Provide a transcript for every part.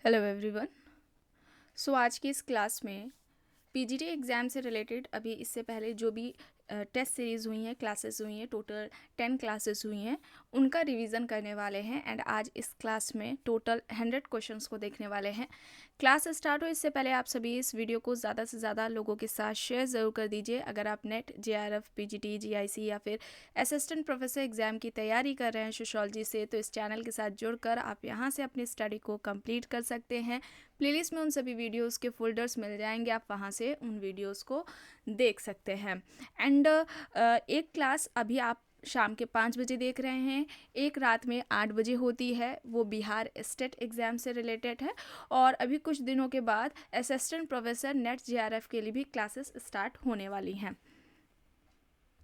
Hello everyone. आज की इस क्लास में पीजीटी एग्ज़ाम से रिलेटेड अभी इससे पहले जो भी टेस्ट सीरीज़ हुई हैं, क्लासेस हुई हैं, टोटल 10 क्लासेस हुई हैं, उनका रिवीजन करने वाले हैं। एंड आज इस क्लास में टोटल 100 क्वेश्चंस को देखने वाले हैं। क्लास स्टार्ट हो इससे पहले आप सभी इस वीडियो को ज़्यादा से ज़्यादा लोगों के साथ शेयर ज़रूर कर दीजिए। अगर आप नेट, जेआरएफ, पीजीटी, जीआईसी या फिर असिस्टेंट प्रोफेसर एग्ज़ाम की तैयारी कर रहे हैं सोशियोलॉजी से, तो इस चैनल के साथ जुड़कर आप यहाँ से अपनी स्टडी को कंप्लीट कर सकते हैं। प्लेलिस्ट में उन सभी वीडियोस के फोल्डर्स मिल जाएंगे, आप वहाँ से उन वीडियोस को देख सकते हैं। एंड एक क्लास अभी आप शाम के 5 बजे देख रहे हैं, एक रात में 8 बजे होती है, वो बिहार स्टेट एग्ज़ाम से रिलेटेड है। और अभी कुछ दिनों के बाद असिस्टेंट प्रोफेसर नेट जेआरएफ के लिए भी क्लासेस स्टार्ट होने वाली हैं।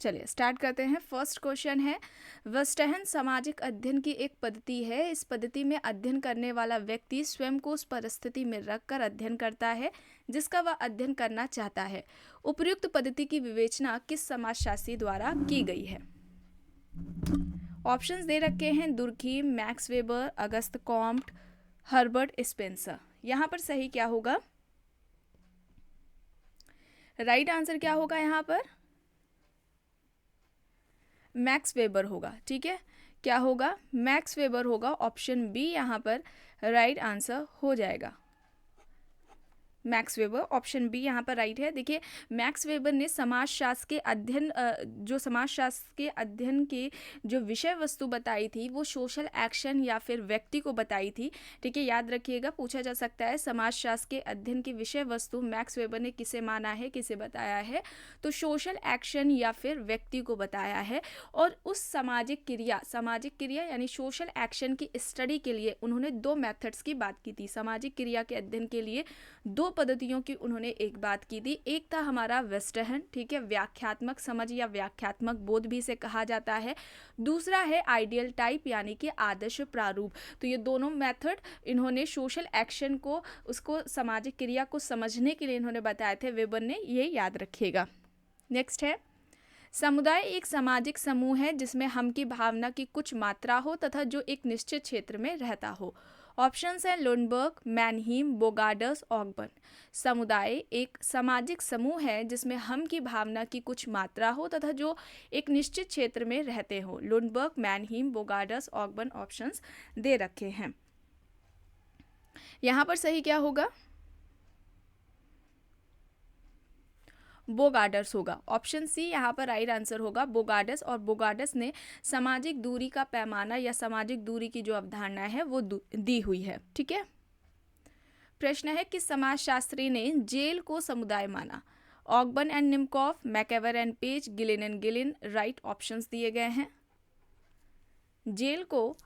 चलिए स्टार्ट करते हैं। फर्स्ट क्वेश्चन है, वेस्टर्न सामाजिक अध्ययन की एक पद्धति है। इस पद्धति में अध्ययन करने वाला व्यक्ति स्वयं को उस परिस्थिति में रखकर अध्ययन करता है जिसका वह अध्ययन करना चाहता है। उपर्युक्त पद्धति की विवेचना किस समाजशास्त्री द्वारा की गई है? ऑप्शंस दे रखे हैं, Durkheim, max weber, Auguste Comte, Herbert Spencer. यहाँ पर सही क्या होगा? राइट आंसर क्या होगा यहाँ पर? मैक्स वेबर होगा। ठीक है, क्या होगा? मैक्स वेबर होगा। ऑप्शन बी यहाँ पर राइट आंसर हो जाएगा। मैक्स वेबर, ऑप्शन बी यहाँ पर राइट है। देखिए, मैक्स वेबर ने समाजशास्त्र के अध्ययन जो समाजशास्त्र के अध्ययन की जो विषय वस्तु बताई थी वो सोशल एक्शन या फिर व्यक्ति को बताई थी। ठीक है, याद रखिएगा, पूछा जा सकता है समाजशास्त्र के अध्ययन की विषय वस्तु मैक्स वेबर ने किसे माना है, किसे बताया है, तो सोशल एक्शन या फिर व्यक्ति को बताया है। और उस सामाजिक क्रिया यानी सोशल एक्शन की स्टडी के लिए उन्होंने दो मेथड्स की बात की थी। सामाजिक क्रिया के अध्ययन के लिए दो पद्धतियों की उन्होंने एक बात की थी। एक था हमारा वेस्टर्न, ठीक है, व्याख्यात्मक समझ या व्याख्यात्मक बोध भी इसे कहा जाता है। दूसरा है आइडियल टाइप यानी कि आदर्श प्रारूप। तो ये दोनों मेथड इन्होंने सोशल एक्शन को, उसको सामाजिक क्रिया को समझने के लिए इन्होंने बताए थे वेबर ने, ये याद रखिएगा। नेक्स्ट है, समुदाय एक सामाजिक समूह है जिसमें हम की भावना की कुछ मात्रा हो तथा जो एक निश्चित क्षेत्र में रहता हो। ऑप्शंस हैं लुंडबर्ग, मैनहीम, बोगार्डस, ऑगबर्न। समुदाय एक सामाजिक समूह है जिसमें हम की भावना की कुछ मात्रा हो तथा जो एक निश्चित क्षेत्र में रहते हो। लुंडबर्ग, मैनहीम, बोगार्डस, ऑगबर्न ऑप्शंस दे रखे हैं। यहाँ पर सही क्या होगा? बोगार्डस होगा। ऑप्शन सी यहाँ पर राइट आंसर होगा, बोगार्डस। और बोगार्डस ने सामाजिक दूरी का पैमाना या सामाजिक दूरी की जो अवधारणा है वो दी हुई है। ठीक है, प्रश्न है, किस समाजशास्त्री ने जेल को समुदाय माना? Ogburn and Nimkoff, MacIver and Page, Gillin and Gillin. Right options दिए गए हैं। जेल को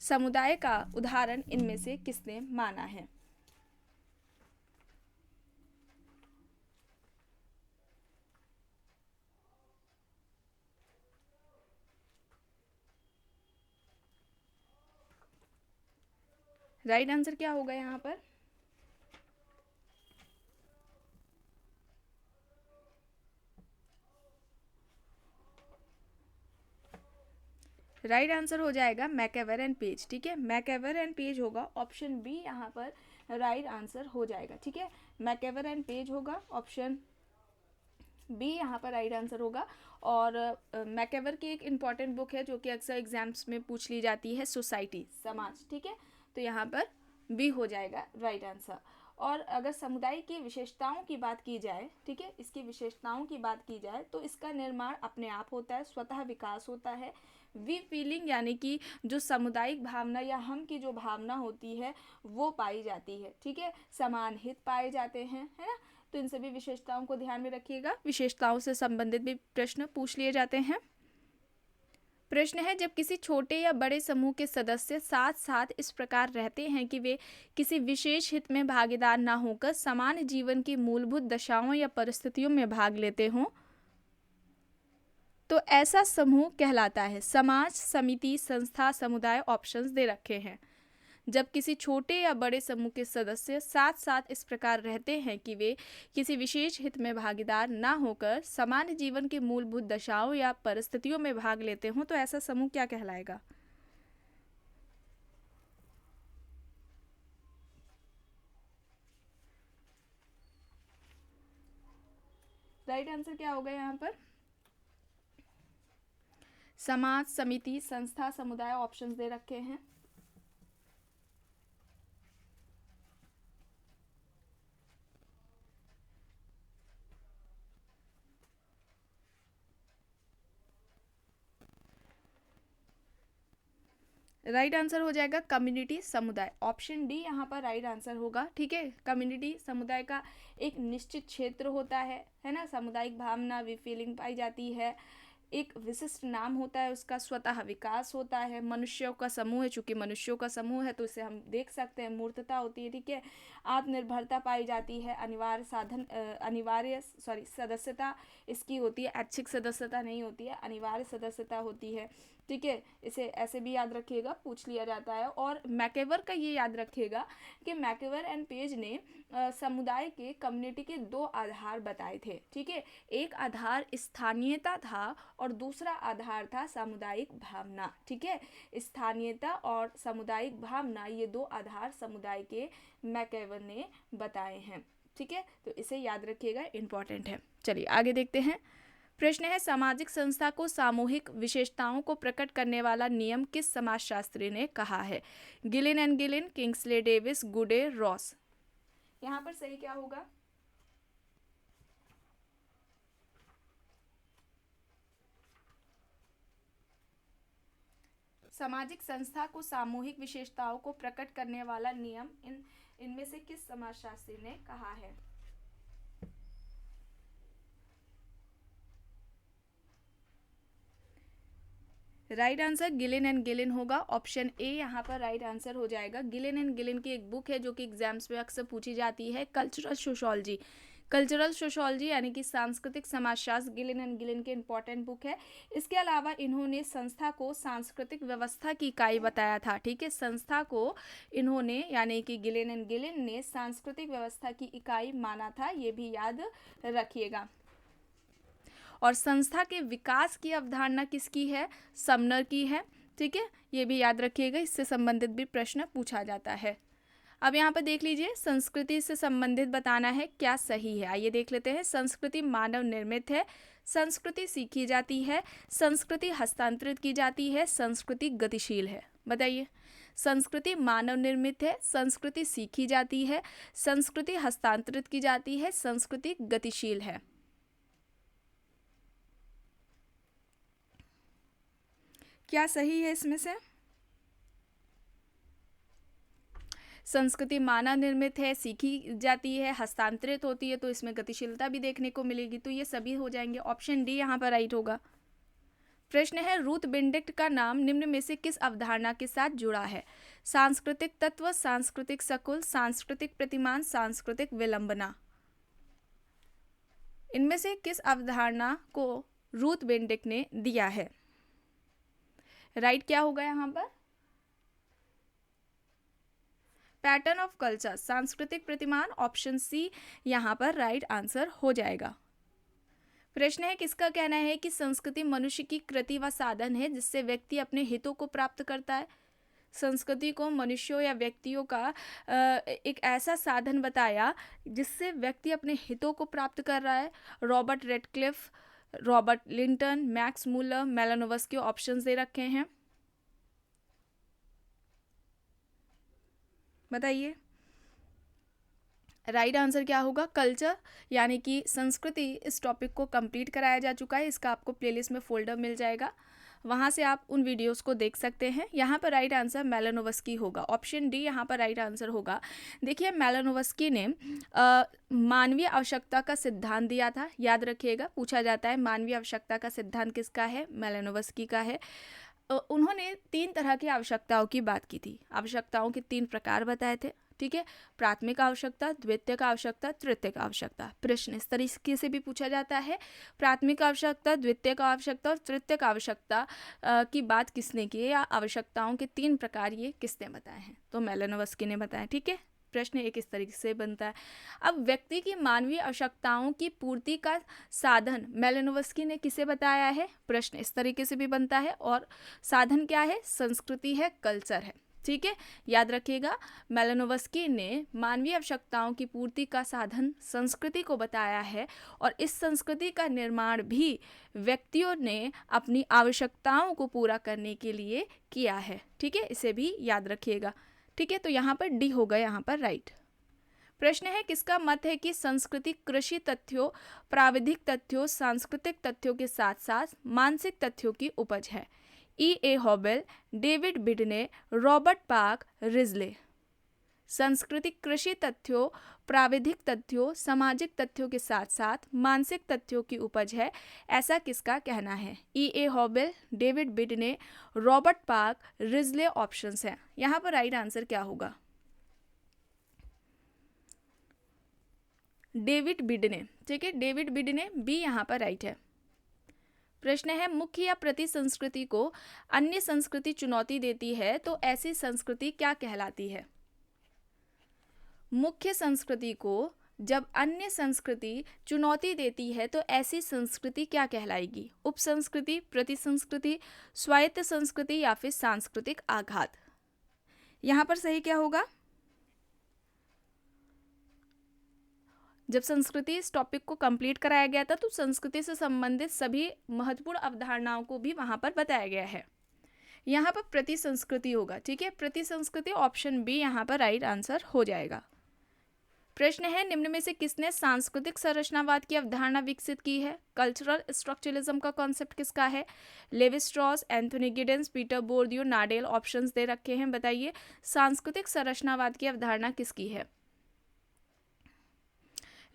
समुदाय का उदाहरण इनमें से किसने माना है? राइट आंसर क्या होगा यहाँ पर? राइट आंसर हो जाएगा मैकेवर एंड पेज। ठीक है, मैकेवर एंड पेज होगा। ऑप्शन बी यहाँ पर राइट आंसर हो जाएगा। ठीक है, मैकेवर एंड पेज होगा, ऑप्शन बी यहाँ पर राइट आंसर होगा। और मैकेवर की एक इम्पॉर्टेंट बुक है जो कि अक्सर एग्जाम्स में पूछ ली जाती है, सोसाइटी, समाज। ठीक है, तो यहाँ पर बी हो जाएगा राइट आंसर। और अगर समुदाय की विशेषताओं की बात की जाए, ठीक है, इसकी विशेषताओं की बात की जाए तो इसका निर्माण अपने आप होता है, स्वतः विकास होता है। वी फीलिंग यानी कि जो सामुदायिक भावना या हम की जो भावना होती है वो पाई जाती है। ठीक है, समान हित पाए जाते हैं, है ना। तो इन सभी विशेषताओं को ध्यान में रखिएगा, विशेषताओं से संबंधित भी प्रश्न पूछ लिए जाते हैं। प्रश्न है, जब किसी छोटे या बड़े समूह के सदस्य साथ साथ इस प्रकार रहते हैं कि वे किसी विशेष हित में भागीदार ना होकर समान जीवन की मूलभूत दशाओं या परिस्थितियों में भाग लेते हों, तो ऐसा समूह कहलाता है। समाज, समिति, संस्था, समुदाय ऑप्शंस दे रखे हैं। जब किसी छोटे या बड़े समूह के सदस्य साथ साथ इस प्रकार रहते हैं कि वे किसी विशेष हित में भागीदार ना होकर सामान्य जीवन की मूलभूत दशाओं या परिस्थितियों में भाग लेते हों, तो ऐसा समूह क्या कहलाएगा? राइट आंसर क्या होगा यहाँ पर? समाज, समिति, संस्था, समुदाय ऑप्शंस दे रखे हैं। राइट आंसर हो जाएगा कम्युनिटी, समुदाय। ऑप्शन डी यहाँ पर राइट आंसर होगा। ठीक है, कम्युनिटी समुदाय का एक निश्चित क्षेत्र होता है ना, सामुदायिक भावना वी फीलिंग पाई जाती है, एक विशिष्ट नाम होता है, उसका स्वतः विकास होता है, मनुष्यों का समूह है, चूंकि मनुष्यों का समूह है तो इसे हम देख सकते हैं, मूर्तता होती है। ठीक है, आत्मनिर्भरता पाई जाती है, अनिवार्य सदस्यता इसकी होती है, ऐच्छिक सदस्यता नहीं होती है, अनिवार्य सदस्यता होती है। ठीक है, इसे ऐसे भी याद रखिएगा, पूछ लिया जाता है। और मैकेवर का ये याद रखिएगा कि मैकेवर एंड पेज ने समुदाय के, कम्युनिटी के दो आधार बताए थे। ठीक है, एक आधार स्थानीयता था और दूसरा आधार था सामुदायिक भावना। ठीक है, स्थानीयता और सामुदायिक भावना, ये दो आधार समुदाय के मैकेवर ने बताए हैं। ठीक है, तो इसे याद रखिएगा, इंपॉर्टेंट है। चलिए आगे देखते हैं। प्रश्न है, सामाजिक संस्था को सामूहिक विशेषताओं को प्रकट करने वाला नियम किस समाजशास्त्री ने कहा है? Gillin and Gillin, Kingsley Davis, गुडे, रॉस। यहाँ पर सही क्या होगा? सामाजिक संस्था को सामूहिक विशेषताओं को प्रकट करने वाला नियम इनमें से किस समाजशास्त्री ने कहा है? Right answer Gillin and Gillin होगा। ऑप्शन ए यहाँ पर राइट आंसर हो जाएगा। गिलिन एंड गिलिन की एक बुक है जो कि एग्जाम्स में अक्सर पूछी जाती है, कल्चरल सोशोलॉजी। कल्चरल सोशोलॉजी यानी कि सांस्कृतिक समाजशास्त्र गिलिन एंड गिलिन की इंपॉर्टेंट बुक है। इसके अलावा इन्होंने संस्था को सांस्कृतिक व्यवस्था की इकाई बताया था। ठीक है, संस्था को इन्होंने यानी कि गिलिन एंड गिलिन ने सांस्कृतिक व्यवस्था की इकाई माना था, ये भी याद रखिएगा। और संस्था के विकास की अवधारणा किसकी है? समनर की है। ठीक है, ये भी याद रखिएगा, इससे संबंधित भी प्रश्न पूछा जाता है। अब यहाँ पर देख लीजिए, संस्कृति से संबंधित बताना है क्या सही है। आइए देख लेते हैं। संस्कृति मानव निर्मित है, संस्कृति सीखी जाती है, संस्कृति हस्तांतरित की जाती है, संस्कृति गतिशील है। बताइए, संस्कृति मानव निर्मित है, संस्कृति सीखी जाती है, संस्कृति हस्तांतरित की जाती है, संस्कृति गतिशील है। क्या सही है इसमें से? संस्कृति मानव निर्मित है, सीखी जाती है, हस्तांतरित होती है, तो इसमें गतिशीलता भी देखने को मिलेगी, तो ये सभी हो जाएंगे। ऑप्शन डी यहाँ पर राइट होगा। प्रश्न है, रूथ बेनेडिक्ट का नाम निम्न में से किस अवधारणा के साथ जुड़ा है? सांस्कृतिक तत्व, सांस्कृतिक सकुल, सांस्कृतिक प्रतिमान, सांस्कृतिक विलंबना। इनमें से किस अवधारणा को रूथ बेनेडिक्ट ने दिया है? राइट क्या होगा यहाँ पर? पैटर्न ऑफ कल्चर, सांस्कृतिक प्रतिमान। ऑप्शन सी यहाँ पर राइट आंसर हो जाएगा। प्रश्न है, किसका कहना है कि संस्कृति मनुष्य की कृति व साधन है जिससे व्यक्ति अपने हितों को प्राप्त करता है? संस्कृति को मनुष्यों या व्यक्तियों का एक ऐसा साधन बताया जिससे व्यक्ति अपने हितों को प्राप्त कर रहा है। Robert Radcliffe, Robert Linton, Max Muller, Malinowski options दे रखे हैं। बताइए, राइट आंसर क्या होगा? कल्चर यानी कि संस्कृति। इस टॉपिक को कंप्लीट कराया जा चुका है, इसका आपको प्लेलिस्ट में फोल्डर मिल जाएगा, वहाँ से आप उन वीडियोस को देख सकते हैं। यहाँ पर राइट आंसर मेलानोवस्की होगा। ऑप्शन डी यहाँ पर राइट आंसर होगा। देखिए, मेलानोवस्की ने मानवीय आवश्यकता का सिद्धांत दिया था, याद रखिएगा, पूछा जाता है मानवीय आवश्यकता का सिद्धांत किसका है? मेलानोवस्की का है। उन्होंने 3 तरह की आवश्यकताओं की बात की थी। आवश्यकताओं के 3 प्रकार बताए थे। ठीक है, प्राथमिक आवश्यकता, द्वितीयक आवश्यकता, तृतीयक आवश्यकता। प्रश्न इस तरीके से भी पूछा जाता है, प्राथमिक आवश्यकता, द्वितीयक आवश्यकता और तृतीयक आवश्यकता की बात किसने की है, या आवश्यकताओं के 3 प्रकार ये किसने बताए हैं? तो मेलानोवस्की ने बताया। ठीक है, प्रश्न एक इस तरीके से बनता है। अब व्यक्ति की मानवीय आवश्यकताओं की पूर्ति का साधन मेलानोवस्की ने किसे बताया है? प्रश्न इस तरीके से भी बनता है, और साधन क्या है? संस्कृति है, कल्चर है। ठीक है, याद रखिएगा। मेलानोव्स्की ने मानवीय आवश्यकताओं की पूर्ति का साधन संस्कृति को बताया है और इस संस्कृति का निर्माण भी व्यक्तियों ने अपनी आवश्यकताओं को पूरा करने के लिए किया है। ठीक है, इसे भी याद रखिएगा। ठीक है, तो यहाँ पर डी होगा यहाँ पर राइट। प्रश्न है, किसका मत है कि संस्कृति कृषि तथ्यों, प्राविधिक तथ्यों, सांस्कृतिक तथ्यों के साथ साथ मानसिक तथ्यों की उपज है? E.A. Hoebel, David Bidney, Robert Park, Risley. संस्कृति कृषि तथ्यों, प्राविधिक तथ्यों, सामाजिक तथ्यों के साथ साथ मानसिक तथ्यों की उपज है, ऐसा किसका कहना है? E.A. Hoebel, David Bidney, Robert Park, Risley options हैं। यहाँ पर राइट आंसर क्या होगा? David Bidney. ठीक है, डेविड बिडने, बी यहाँ पर राइट है। प्रश्न है, मुख्य या प्रति संस्कृति को अन्य संस्कृति चुनौती देती है तो ऐसी संस्कृति क्या कहलाती है? मुख्य संस्कृति को जब अन्य संस्कृति चुनौती देती है तो ऐसी संस्कृति क्या कहलाएगी? उपसंस्कृति, प्रति संस्कृति, स्वायत्त संस्कृति या फिर सांस्कृतिक आघात? यहाँ पर सही क्या होगा? जब संस्कृति इस टॉपिक को कंप्लीट कराया गया था तो संस्कृति से संबंधित सभी महत्वपूर्ण अवधारणाओं को भी वहाँ पर बताया गया है। यहाँ पर प्रति संस्कृति होगा। ठीक है, प्रति संस्कृति ऑप्शन बी यहाँ पर राइट आंसर हो जाएगा। प्रश्न है, निम्न में से किसने सांस्कृतिक संरचनावाद की अवधारणा विकसित की है? कल्चरल स्ट्रक्चरलिज्म का कॉन्सेप्ट किसका है? Levi Strauss, Anthony Giddens, Peter Bourdieu, Nadel options दे रखे हैं। बताइए, सांस्कृतिक संरचनावाद की अवधारणा किसकी है?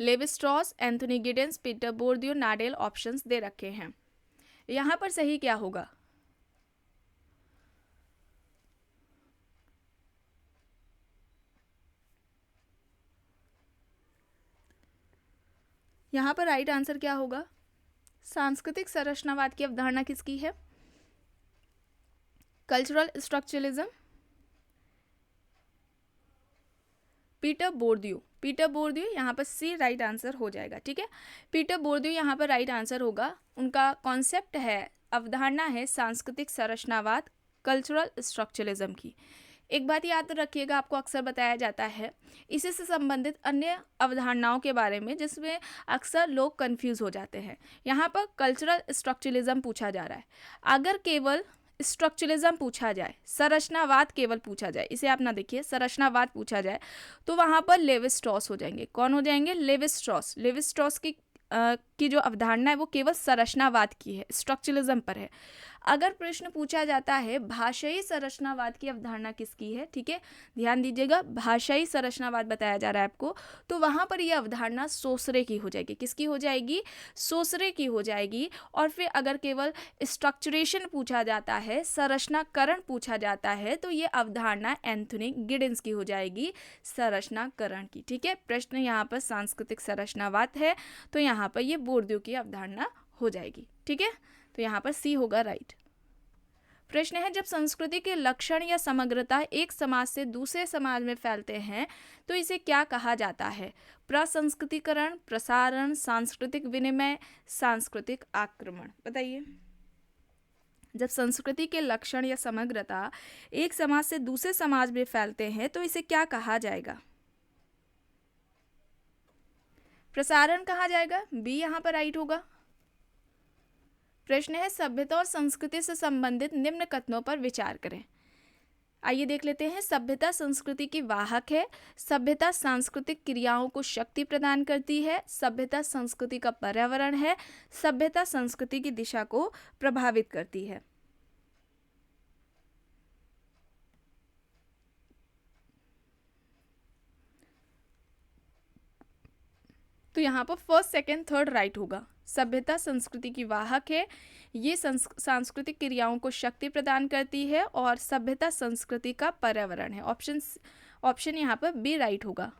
Levi Strauss, Anthony Giddens, Peter Bourdieu, Nadel options दे रखे हैं। यहाँ पर सही क्या होगा? यहाँ पर राइट आंसर क्या होगा? सांस्कृतिक संरचनावाद की अवधारणा किसकी है? Cultural structuralism, Peter Bourdieu. Peter Bourdieu, यहाँ पर सी राइट आंसर हो जाएगा। ठीक है, पीटर बोर्दियो यहाँ पर राइट आंसर होगा। उनका कॉन्सेप्ट है, अवधारणा है सांस्कृतिक संरचनावाद, कल्चरल स्ट्रक्चरलिज्म की। एक बात याद रखिएगा, आपको अक्सर बताया जाता है इसी से संबंधित अन्य अवधारणाओं के बारे में जिसमें अक्सर लोग कंफ्यूज हो जाते हैं। यहाँ पर कल्चरल स्ट्रक्चरलिज्म पूछा जा रहा है। अगर केवल स्ट्रक्चरलिज्म पूछा जाए, संरचनावाद केवल पूछा जाए, इसे आप ना देखिए, संरचनावाद पूछा जाए तो वहाँ पर लेवी स्ट्रॉस हो जाएंगे। कौन हो जाएंगे? Levi Strauss. लेवी स्ट्रॉस की जो अवधारणा है वो केवल संरचनावाद की है, स्ट्रक्चरलिज्म पर है। अगर प्रश्न पूछा जाता है भाषाई संरचनावाद की अवधारणा किसकी है, ठीक है, ध्यान दीजिएगा, भाषाई संरचनावाद बताया जा रहा है आपको, तो वहाँ पर यह अवधारणा सोसरे की हो जाएगी। किसकी हो जाएगी? सोसरे की हो जाएगी। और फिर अगर केवल स्ट्रक्चरेशन पूछा जाता है, संरचनाकरण पूछा जाता है, तो ये अवधारणा एंथोनी गिडेंस की हो जाएगी, संरचनाकरण की। ठीक है, प्रश्न यहाँ पर सांस्कृतिक संरचनावाद है तो यहाँ पर ये बोर्दियो की अवधारणा हो जाएगी। ठीक है, तो यहाँ पर सी होगा राइट। प्रश्न है, जब संस्कृति के लक्षण या समग्रता एक समाज से दूसरे समाज में फैलते हैं तो इसे क्या कहा जाता है? प्रसंस्कृतिकरण, प्रसारण, सांस्कृतिक विनिमय, सांस्कृतिक आक्रमण? बताइए, जब संस्कृति के लक्षण या समग्रता एक समाज से दूसरे समाज में फैलते हैं तो इसे क्या कहा जाएगा? प्रसारण कहा जाएगा, बी यहाँ पर राइट होगा। प्रश्न है, सभ्यता और संस्कृति से संबंधित निम्न कथनों पर विचार करें। आइए देख लेते हैं। सभ्यता संस्कृति की वाहक है, सभ्यता सांस्कृतिक क्रियाओं को शक्ति प्रदान करती है, सभ्यता संस्कृति का पर्यावरण है, सभ्यता संस्कृति की दिशा को प्रभावित करती है। तो यहाँ पर फर्स्ट, सेकंड, थर्ड राइट होगा। सभ्यता संस्कृति की वाहक है, ये सांस्कृतिक क्रियाओं को शक्ति प्रदान करती है और सभ्यता संस्कृति का पर्यावरण है। ऑप्शन यहाँ पर बी राइट होगा।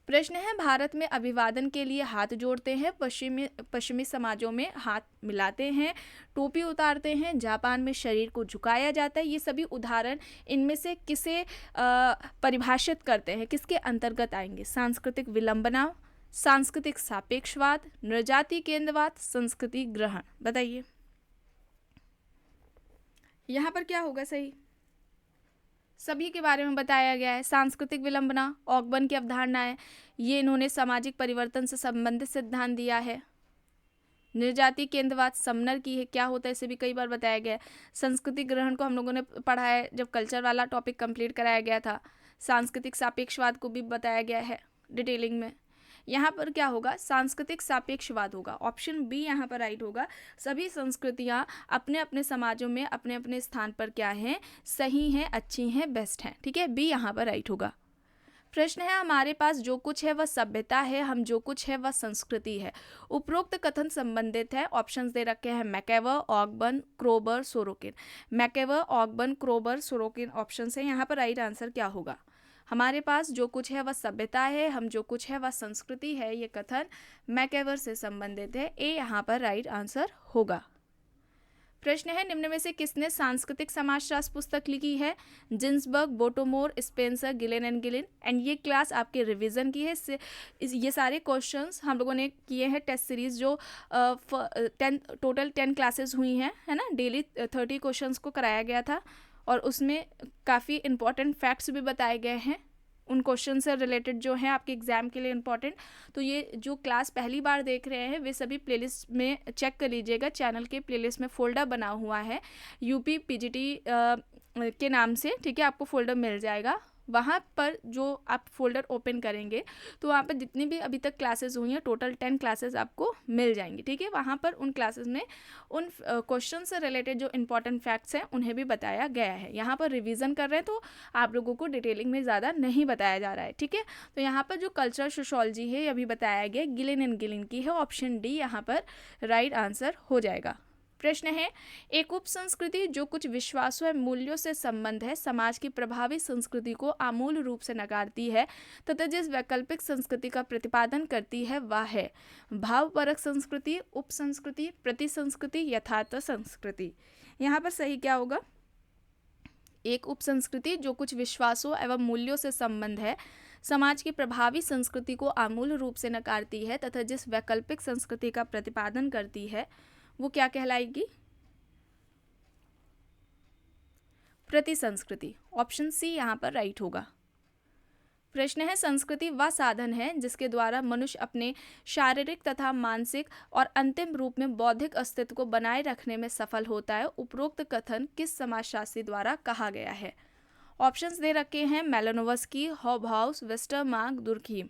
प्रश्न है, भारत में अभिवादन के लिए हाथ जोड़ते हैं, पश्चिमी समाजों में हाथ मिलाते हैं, टोपी उतारते हैं, जापान में शरीर को झुकाया जाता है। ये सभी उदाहरण इनमें से किसे परिभाषित करते हैं, किसके अंतर्गत आएंगे? सांस्कृतिक विलंबना, सांस्कृतिक सापेक्षवाद, नृजाति केंद्रवाद, संस्कृति ग्रहण? बताइए, यहाँ पर क्या होगा सही? सभी के बारे में बताया गया है। सांस्कृतिक विलंबना, ऑगबर्न की अवधारणा है, ये इन्होंने सामाजिक परिवर्तन से संबंधित सिद्धांत दिया है। निर्जाति केंद्रवाद समनर की है, क्या होता है इसे भी कई बार बताया गया है। संस्कृति ग्रहण को हम लोगों ने पढ़ा है जब कल्चर वाला टॉपिक कंप्लीट कराया गया था। सांस्कृतिक सापेक्षवाद को भी बताया गया है डिटेलिंग में। यहाँ पर क्या होगा, सांस्कृतिक सापेक्षवाद होगा, ऑप्शन बी यहाँ पर राइट होगा। सभी संस्कृतियाँ अपने अपने समाजों में अपने अपने स्थान पर क्या हैं, सही हैं, अच्छी हैं, बेस्ट हैं, ठीक है, बी यहाँ पर राइट होगा। प्रश्न है, हमारे पास जो कुछ है वह सभ्यता है, हम जो कुछ है वह संस्कृति है। उपरोक्त कथन संबंधित है। ऑप्शंस दे रखे हैं MacIver, Ogburn, Kroeber, Sorokin. MacIver, Ogburn, Kroeber, Sorokin option है। यहाँ पर राइट आंसर क्या होगा, हमारे पास जो कुछ है वह सभ्यता है, हम जो कुछ है वह संस्कृति है, ये कथन मैकेवर से संबंधित है, ए यहाँ पर राइट आंसर होगा। प्रश्न है, निम्न में से किसने सांस्कृतिक समाजशास्त्र पुस्तक लिखी है। Ginsberg, Bottomore, Spencer, Gillen and Gillen. And ये क्लास आपके रिवीजन की है। ये सारे क्वेश्चंस हम लोगों ने किए हैं टेस्ट सीरीज जो टोटल 10 क्लासेस हुई हैं, है ना। डेली 30 क्वेश्चंस को कराया गया था और उसमें काफ़ी इंपॉर्टेंट फैक्ट्स भी बताए गए हैं उन क्वेश्चन से रिलेटेड जो हैं आपके एग्जाम के लिए इम्पॉर्टेंट। तो ये जो क्लास पहली बार देख रहे हैं वे सभी प्लेलिस्ट में चेक कर लीजिएगा, चैनल के प्लेलिस्ट में फ़ोल्डर बना हुआ है यूपी पीजीटी के नाम से, ठीक है, आपको फ़ोल्डर मिल जाएगा। वहाँ पर जो आप फोल्डर ओपन करेंगे तो वहाँ पर जितनी भी अभी तक क्लासेस हुई हैं टोटल 10 क्लासेस आपको मिल जाएंगी, ठीक है। वहाँ पर उन क्लासेस में उन क्वेश्चन से रिलेटेड जो इंपॉर्टेंट फैक्ट्स हैं उन्हें भी बताया गया है। यहाँ पर रिवीजन कर रहे हैं तो आप लोगों को डिटेलिंग में ज़्यादा नहीं बताया जा रहा है, ठीक है। तो यहाँ पर जो कल्चरल सोशियोलॉजी है अभी बताया गया गिलेन एंड गिलेन की है, ऑप्शन डी यहाँ पर राइट आंसर हो जाएगा। प्रश्न है, एक उप संस्कृति जो कुछ विश्वासों और मूल्यों से संबंध है समाज की प्रभावी संस्कृति को आमूल रूप से नकारती है तथा जिस वैकल्पिक संस्कृति का प्रतिपादन करती है वह है भावपरक संस्कृति, उप संस्कृति, प्रति संस्कृति, यथार्थ संस्कृति। यहाँ पर सही क्या होगा, एक उप संस्कृति जो कुछ विश्वासों एवं मूल्यों से संबंध है समाज की प्रभावी संस्कृति को आमूल रूप से नकारती है तथा जिस वैकल्पिक संस्कृति का प्रतिपादन करती है वो क्या कहलाएगी, प्रति संस्कृति। ऑप्शन सी यहाँ पर राइट होगा। प्रश्न है, संस्कृति वह साधन है जिसके द्वारा मनुष्य अपने शारीरिक तथा मानसिक और अंतिम रूप में बौद्धिक अस्तित्व को बनाए रखने में सफल होता है। उपरोक्त कथन किस समाजशास्त्री द्वारा कहा गया है। ऑप्शंस दे रखे हैं Malinowski, Hobhouse, Westermarck, Durkheim.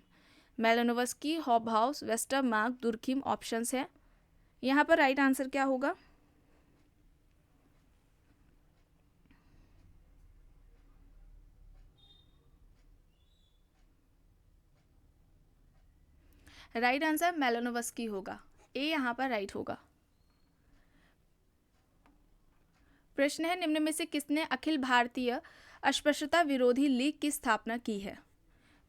Malinowski, Hobhouse, Westermarck, Durkheim options है। यहाँ पर राइट आंसर क्या होगा, राइट आंसर मेलानोव्स्की होगा, ए यहाँ पर राइट होगा। प्रश्न है, निम्न में से किसने अखिल भारतीय अस्पृश्यता विरोधी लीग की स्थापना की है।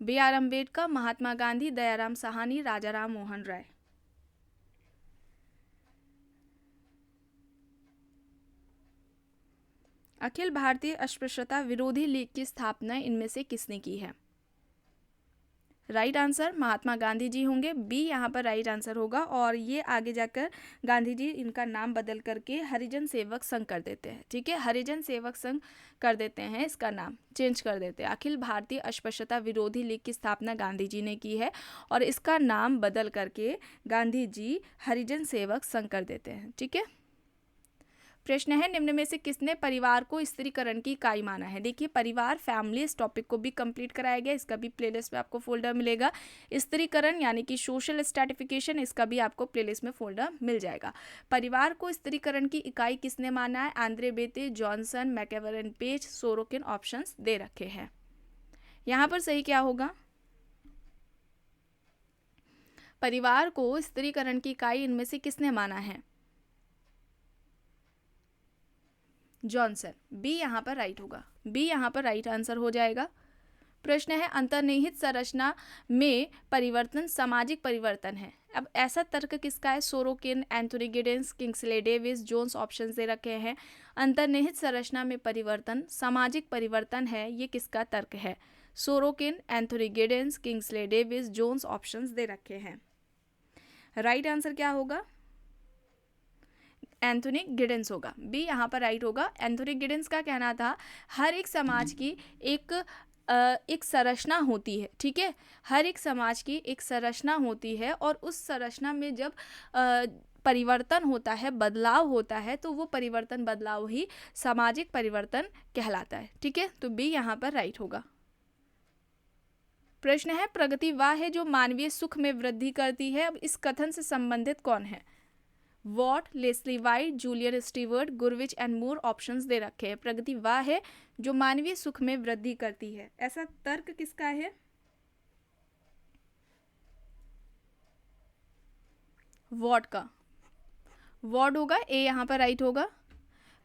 B.R. अम्बेडकर, महात्मा गांधी, दयाराम साहनी, राजाराम मोहन राय। अखिल भारतीय अस्पृश्यता विरोधी लीग की स्थापना इनमें से किसने की है। राइट आंसर महात्मा गांधी जी होंगे, बी यहाँ पर राइट आंसर होगा। और ये आगे जाकर गांधी जी इनका नाम बदल करके हरिजन सेवक संघ कर देते हैं, ठीक है, हरिजन सेवक संघ कर देते हैं, इसका नाम चेंज कर देते हैं। अखिल भारतीय अस्पृश्यता विरोधी लीग की स्थापना गांधी जी ने की है और इसका नाम बदल करके गांधी जी हरिजन सेवक संघ कर देते हैं, ठीक है। प्रश्न है, निम्न में से किसने परिवार को स्त्रीकरण की इकाई माना है। देखिए परिवार, फैमिली, इस टॉपिक को भी कंप्लीट कराया गया, इसका भी प्लेलिस्ट में आपको फोल्डर मिलेगा। स्त्रीकरण यानी कि सोशल स्ट्रैटिफिकेशन, इसका भी आपको प्लेलिस्ट में फोल्डर मिल जाएगा। परिवार को स्त्रीकरण की इकाई किसने माना है। Andre Beteille, Johnson, MacIver and Page, Sorokin options दे रखे हैं। यहाँ पर सही क्या होगा, परिवार को स्त्रीकरण की इकाई इनमें से किसने माना है, जॉनसन। बी यहाँ पर राइट होगा, बी यहाँ पर राइट आंसर हो जाएगा। प्रश्न है, अंतर्निहित संरचना में परिवर्तन सामाजिक परिवर्तन है। अब ऐसा तर्क किसका है, Sorokin, Anthony Giddens, Kingsley Davis, Jones options दे रखे हैं। अंतर्निहित संरचना में परिवर्तन सामाजिक परिवर्तन है, ये किसका तर्क है। Sorokin, Anthony Giddens, Kingsley Davis, Jones options दे रखे हैं। राइट आंसर क्या होगा, एंथोनी गिडेंस होगा। बी यहाँ पर राइट होगा। एंथोनी गिडेंस का कहना था हर एक समाज की एक संरचना होती है, ठीक है, हर एक समाज की एक संरचना होती है और उस संरचना में जब परिवर्तन होता है, बदलाव होता है, तो वो परिवर्तन बदलाव ही सामाजिक परिवर्तन कहलाता है, ठीक है। तो बी यहाँ पर राइट होगा। प्रश्न है प्रगति वह है जो मानवीय सुख में वृद्धि करती है। अब इस कथन से संबंधित कौन है? Watt, Leslie White, Julian Steward, Gurvitch and Moore options दे रखे हैं। प्रगति वह है जो मानवीय सुख में वृद्धि करती है, ऐसा तर्क किसका है? वॉट का। वॉट होगा, ए यहाँ पर राइट होगा।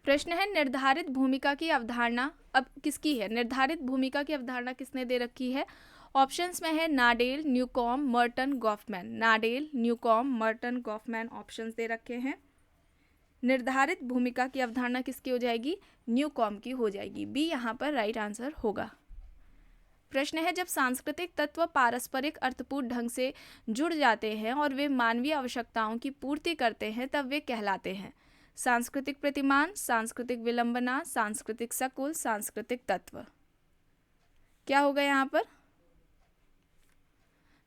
प्रश्न है निर्धारित भूमिका की अवधारणा अब किसकी है? निर्धारित भूमिका की अवधारणा किसने दे रखी है? ऑप्शंस में है Nadel, Newcomb, Merton, Goffman. Nadel, Newcomb, Merton, Goffman options दे रखे हैं। निर्धारित भूमिका की अवधारणा किसकी हो जाएगी? न्यूकॉम की हो जाएगी। बी यहाँ पर राइट आंसर होगा। प्रश्न है जब सांस्कृतिक तत्व पारस्परिक अर्थपूर्ण ढंग से जुड़ जाते हैं और वे मानवीय आवश्यकताओं की पूर्ति करते हैं तब वे कहलाते हैं? सांस्कृतिक प्रतिमान, सांस्कृतिक विलंबना, सांस्कृतिक सकुल, सांस्कृतिक तत्व। क्या होगा यहाँ पर?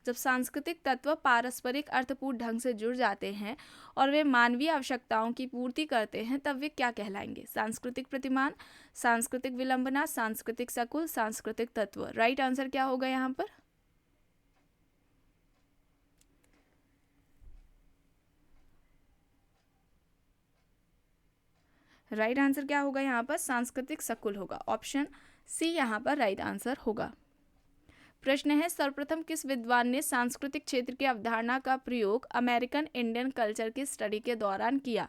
जब सांस्कृतिक तत्व पारस्परिक अर्थपूर्ण ढंग से जुड़ जाते हैं और वे मानवीय आवश्यकताओं की पूर्ति करते हैं तब वे क्या कहलाएंगे? सांस्कृतिक प्रतिमान, सांस्कृतिक विलंबना, सांस्कृतिक सकुल, सांस्कृतिक तत्व। राइट आंसर क्या होगा यहाँ पर? राइट आंसर क्या होगा यहाँ पर? सांस्कृतिक सकुल होगा। ऑप्शन सी यहाँ पर राइट आंसर होगा। प्रश्न है सर्वप्रथम किस विद्वान ने सांस्कृतिक क्षेत्र की अवधारणा का प्रयोग अमेरिकन इंडियन कल्चर की स्टडी के दौरान किया?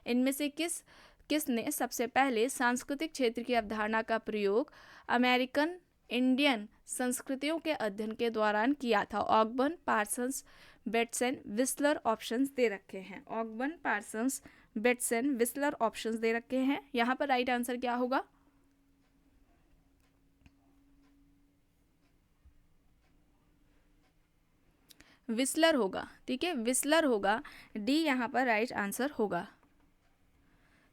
इनमें से किसने सबसे पहले सांस्कृतिक क्षेत्र की अवधारणा का प्रयोग अमेरिकन इंडियन संस्कृतियों के अध्ययन के दौरान किया था? Ogburn, Parsons, Bateson, Wissler options दे रखे हैं। Ogburn, Parsons, Bateson, Wissler options दे रखे हैं। यहाँ पर राइट आंसर क्या होगा? विस्लर होगा, ठीक है, विस्लर होगा। डी यहाँ पर राइट आंसर होगा।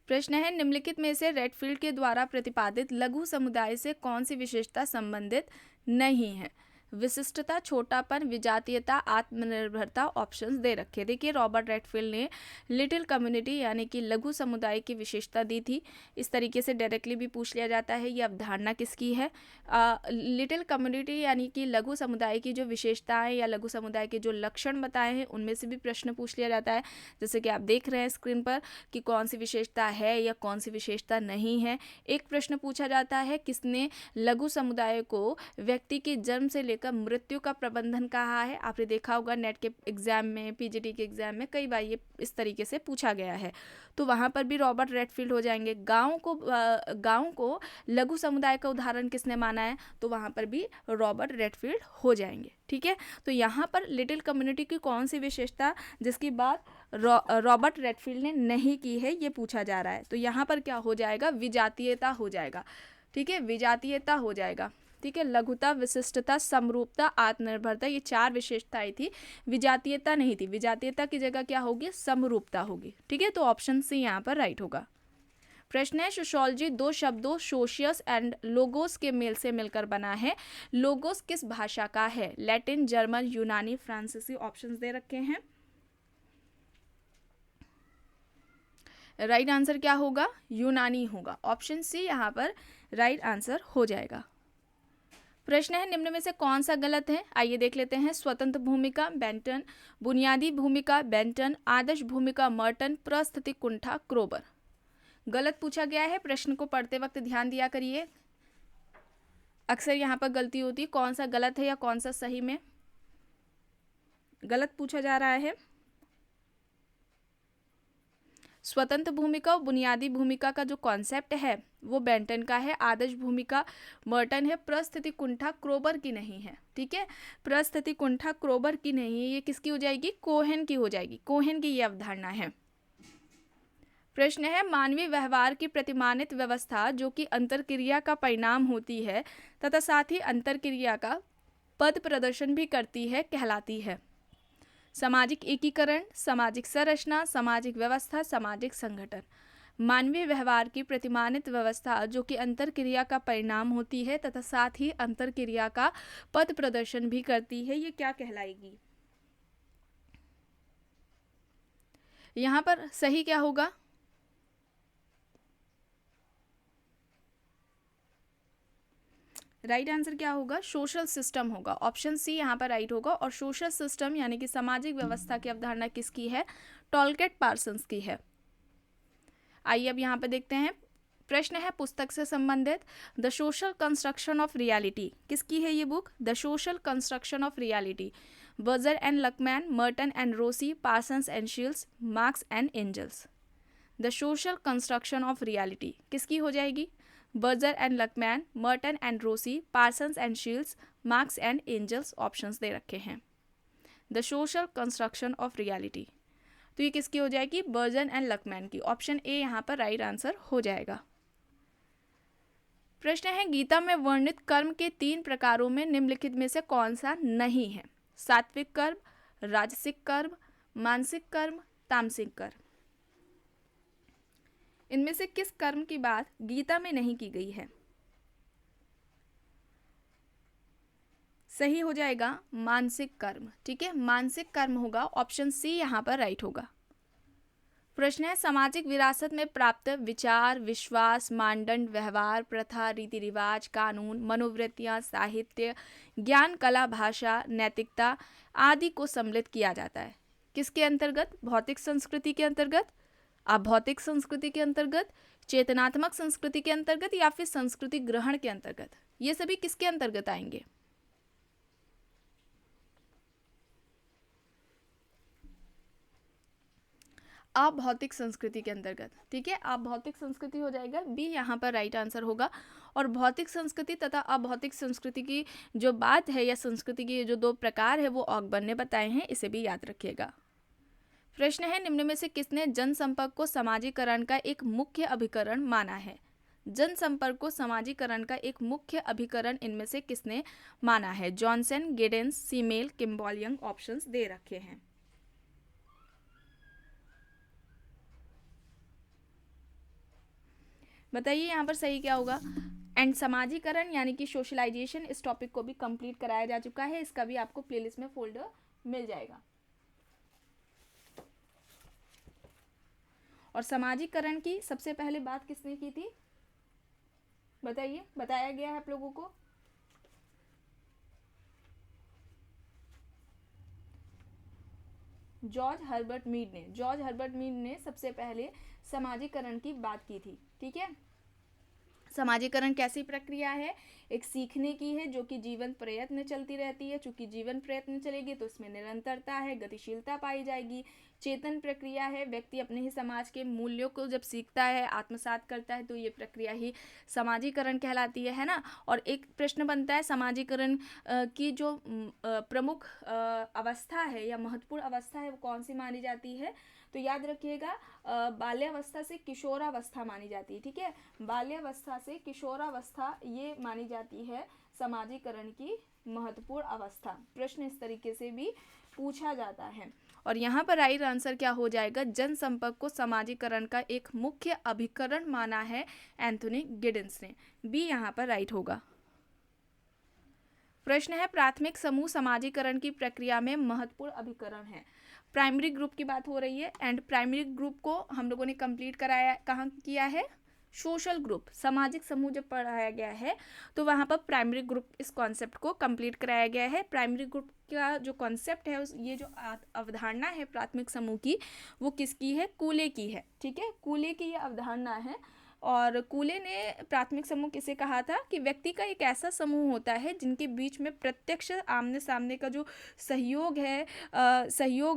प्रश्न है निम्नलिखित में से रेडफील्ड के द्वारा प्रतिपादित लघु समुदाय से कौन सी विशेषता संबंधित नहीं है? विशिष्टता, छोटापन, विजातीयता, आत्मनिर्भरता ऑप्शंस दे रखे। देखिए रॉबर्ट रेडफील्ड ने लिटिल कम्युनिटी यानी कि लघु समुदाय की विशेषता दी थी। इस तरीके से डायरेक्टली भी पूछ लिया जाता है ये अवधारणा किसकी है। लिटिल कम्युनिटी यानी कि लघु समुदाय की जो विशेषताएं या लघु समुदाय के जो लक्षण बताए हैं उनमें से भी प्रश्न पूछ लिया जाता है। जैसे कि आप देख रहे हैं स्क्रीन पर कि कौन सी विशेषता है या कौन सी विशेषता नहीं है। एक प्रश्न पूछा जाता है किसने लघु समुदाय को व्यक्ति के जन्म से का मृत्यु का प्रबंधन कहा है। आपने देखा होगा नेट के एग्जाम में, पीजीटी के एग्जाम में कई बार ये इस तरीके से पूछा गया है, तो वहां पर भी रॉबर्ट रेडफील्ड हो जाएंगे। गांव को लघु समुदाय का उदाहरण किसने माना है? तो वहां पर भी रॉबर्ट रेडफील्ड हो जाएंगे, ठीक है। तो यहाँ पर लिटिल कम्युनिटी की कौन सी विशेषता जिसकी बात रॉबर्ट रेडफील्ड ने नहीं की है ये पूछा जा रहा है। तो यहाँ पर क्या हो जाएगा? विजातीयता हो जाएगा, ठीक है, विजातीयता हो जाएगा, ठीक है। लघुता, विशिष्टता, समरूपता, आत्मनिर्भरता, ये चार विशेषताएं थी, विजातीयता नहीं थी। विजातीयता की जगह क्या होगी? समरूपता होगी, ठीक है। तो ऑप्शन सी यहाँ पर राइट होगा। प्रश्न है सोशियोलॉजी दो शब्दों सोशियस एंड लोगोस के मेल से मिलकर बना है। लोगोस किस भाषा का है? लैटिन, जर्मन, यूनानी, फ्रांसीसी ऑप्शंस दे रखे हैं। राइट आंसर क्या होगा? यूनानी होगा। ऑप्शन सी यहाँ पर राइट आंसर हो जाएगा। प्रश्न है निम्न में से कौन सा गलत है? आइए देख लेते हैं। स्वतंत्र भूमिका बेंटन, बुनियादी भूमिका बेंटन, आदर्श भूमिका मर्टन, परिस्थिति कुंठा क्रोबर। गलत पूछा गया है। प्रश्न को पढ़ते वक्त ध्यान दिया करिए, अक्सर यहाँ पर गलती होती है। कौन सा गलत है या कौन सा सही में गलत पूछा जा रहा है? स्वतंत्र भूमिका और बुनियादी भूमिका का जो कॉन्सेप्ट है वो बेंटन का है, आदर्श भूमिका मर्टन है, परिस्थिति कुंठा क्रोबर की नहीं है, ठीक है। परिस्थिति कुंठा क्रोबर की नहीं है, ये किसकी हो जाएगी? कोहेन की हो जाएगी। कोहेन की ये अवधारणा है। प्रश्न है मानवीय व्यवहार की प्रतिमानित व्यवस्था जो कि अंतरक्रिया का परिणाम होती है तथा साथ ही अंतरक्रिया का पद प्रदर्शन भी करती है कहलाती है? सामाजिक एकीकरण, सामाजिक संरचना, सामाजिक व्यवस्था, सामाजिक संगठन। मानवीय व्यवहार की प्रतिमानित व्यवस्था जो कि अंतरक्रिया का परिणाम होती है तथा साथ ही अंतरक्रिया का पथ प्रदर्शन भी करती है, ये क्या कहलाएगी? यहाँ पर सही क्या होगा? राइट आंसर क्या होगा? सोशल सिस्टम होगा। ऑप्शन सी यहाँ पर राइट होगा। और सोशल सिस्टम यानी कि सामाजिक व्यवस्था की अवधारणा किसकी है? टॉलकेट पार्सन्स की है। आइए अब यहाँ पे देखते हैं। प्रश्न है पुस्तक से संबंधित, the social construction of reality. किसकी है ये book? The social construction of reality. Berger and Luckmann, Merton and Rossi, Parsons and Shils, Marx and Engels. The social construction of reality किसकी हो जाएगी? Berger and Luckmann, Merton and Rossi, Parsons and Shils, Marx and Engels options दे रखे हैं। The social construction of reality, तो ये किसकी हो जाएगी? बर्जर एंड लकमैन की। ऑप्शन ए यहाँ पर राइट आंसर हो जाएगा। प्रश्न है गीता में वर्णित कर्म के 3 प्रकारों में निम्नलिखित में से कौन सा नहीं है? सात्विक कर्म, राजसिक कर्म, मानसिक कर्म, तामसिक कर्म। इनमें से किस कर्म की बात गीता में नहीं की गई है? सही हो जाएगा मानसिक कर्म। ठीक है, मानसिक कर्म होगा। ऑप्शन सी यहाँ पर राइट होगा। प्रश्न है सामाजिक विरासत में प्राप्त विचार, विश्वास, मानदंड, व्यवहार, प्रथा, रीति रिवाज, कानून, मनोवृत्तियां, साहित्य, ज्ञान, कला, भाषा, नैतिकता आदि को सम्मिलित किया जाता है किसके अंतर्गत? भौतिक संस्कृति के अंतर्गत, अभौतिक संस्कृति के अंतर्गत, चेतनात्मक संस्कृति के अंतर्गत, या फिर संस्कृति ग्रहण के अंतर्गत। ये सभी किसके अंतर्गत आएंगे? अभौतिक संस्कृति के अंतर्गत। ठीक है, अभौतिक संस्कृति हो जाएगा बी, यहाँ पर राइट आंसर होगा। और भौतिक संस्कृति तथा अभौतिक संस्कृति की जो बात है या संस्कृति के जो 2 प्रकार है वो ऑकबर्न ने बताए हैं, इसे भी याद रखिएगा। प्रश्न है निम्न में से किसने जनसंपर्क को समाजीकरण का एक मुख्य अभिकरण माना है? जनसंपर्क को समाजीकरण का एक मुख्य अभिकरण इनमें से किसने माना है? Johnson, Giddens, Simmel, Kimball Young options दे रखे हैं। बताइए यहाँ पर सही क्या होगा? एंड समाजीकरण यानी कि सोशलाइजेशन, इस टॉपिक को भी कंप्लीट कराया जा चुका है, इसका भी आपको प्लेलिस्ट में फोल्डर मिल जाएगा। और समाजीकरण की सबसे पहले बात किसने की थी? बताइए, बताया गया है आप लोगों को? जॉर्ज हर्बर्ट मीड ने सबसे पहले समाजीकरण की बात की थी। ठीक है, समाजीकरण कैसी प्रक्रिया है? एक सीखने की है जो कि जीवन प्रयत्न चलती रहती है। चूंकि जीवन प्रयत्न चलेगी तो इसमें निरंतरता है, गतिशीलता पाई जाएगी। चेतन प्रक्रिया है, व्यक्ति अपने ही समाज के मूल्यों को जब सीखता है, आत्मसात करता है, तो ये प्रक्रिया ही समाजीकरण कहलाती है ना। और एक प्रश्न बनता है समाजीकरण की जो प्रमुख अवस्था है या महत्वपूर्ण अवस्था है वो कौन सी मानी जाती है? तो याद रखिएगा बाल्यावस्था से किशोरावस्था मानी जाती है। ठीक है, बाल्यावस्था से किशोरावस्था ये मानी जाती है समाजीकरण की महत्वपूर्ण अवस्था। प्रश्न इस तरीके से भी पूछा जाता है। और यहाँ पर राइट आंसर क्या हो जाएगा? जनसंपर्क को समाजीकरण का एक मुख्य अभिकरण माना है एंथोनी गिडेंस ने। बी यहाँ पर राइट होगा। प्रश्न है प्राथमिक समूह समाजीकरण की प्रक्रिया में महत्वपूर्ण अभिकरण है। प्राइमरी ग्रुप की बात हो रही है एंड प्राइमरी ग्रुप को हम लोगों ने कंप्लीट कराया, कहाँ किया है? सोशल ग्रुप, सामाजिक समूह जब पढ़ाया गया है तो वहाँ पर प्राइमरी ग्रुप इस कॉन्सेप्ट को कंप्लीट कराया गया है। प्राइमरी ग्रुप का जो कॉन्सेप्ट है, ये जो अवधारणा है प्राथमिक समूह की, वो किसकी है? कूले की है। ठीक है, कूले की ये अवधारणा है। और कूले ने प्राथमिक समूह किसे कहा था? कि व्यक्ति का एक ऐसा समूह होता है जिनके बीच में प्रत्यक्ष आमने सामने का जो सहयोग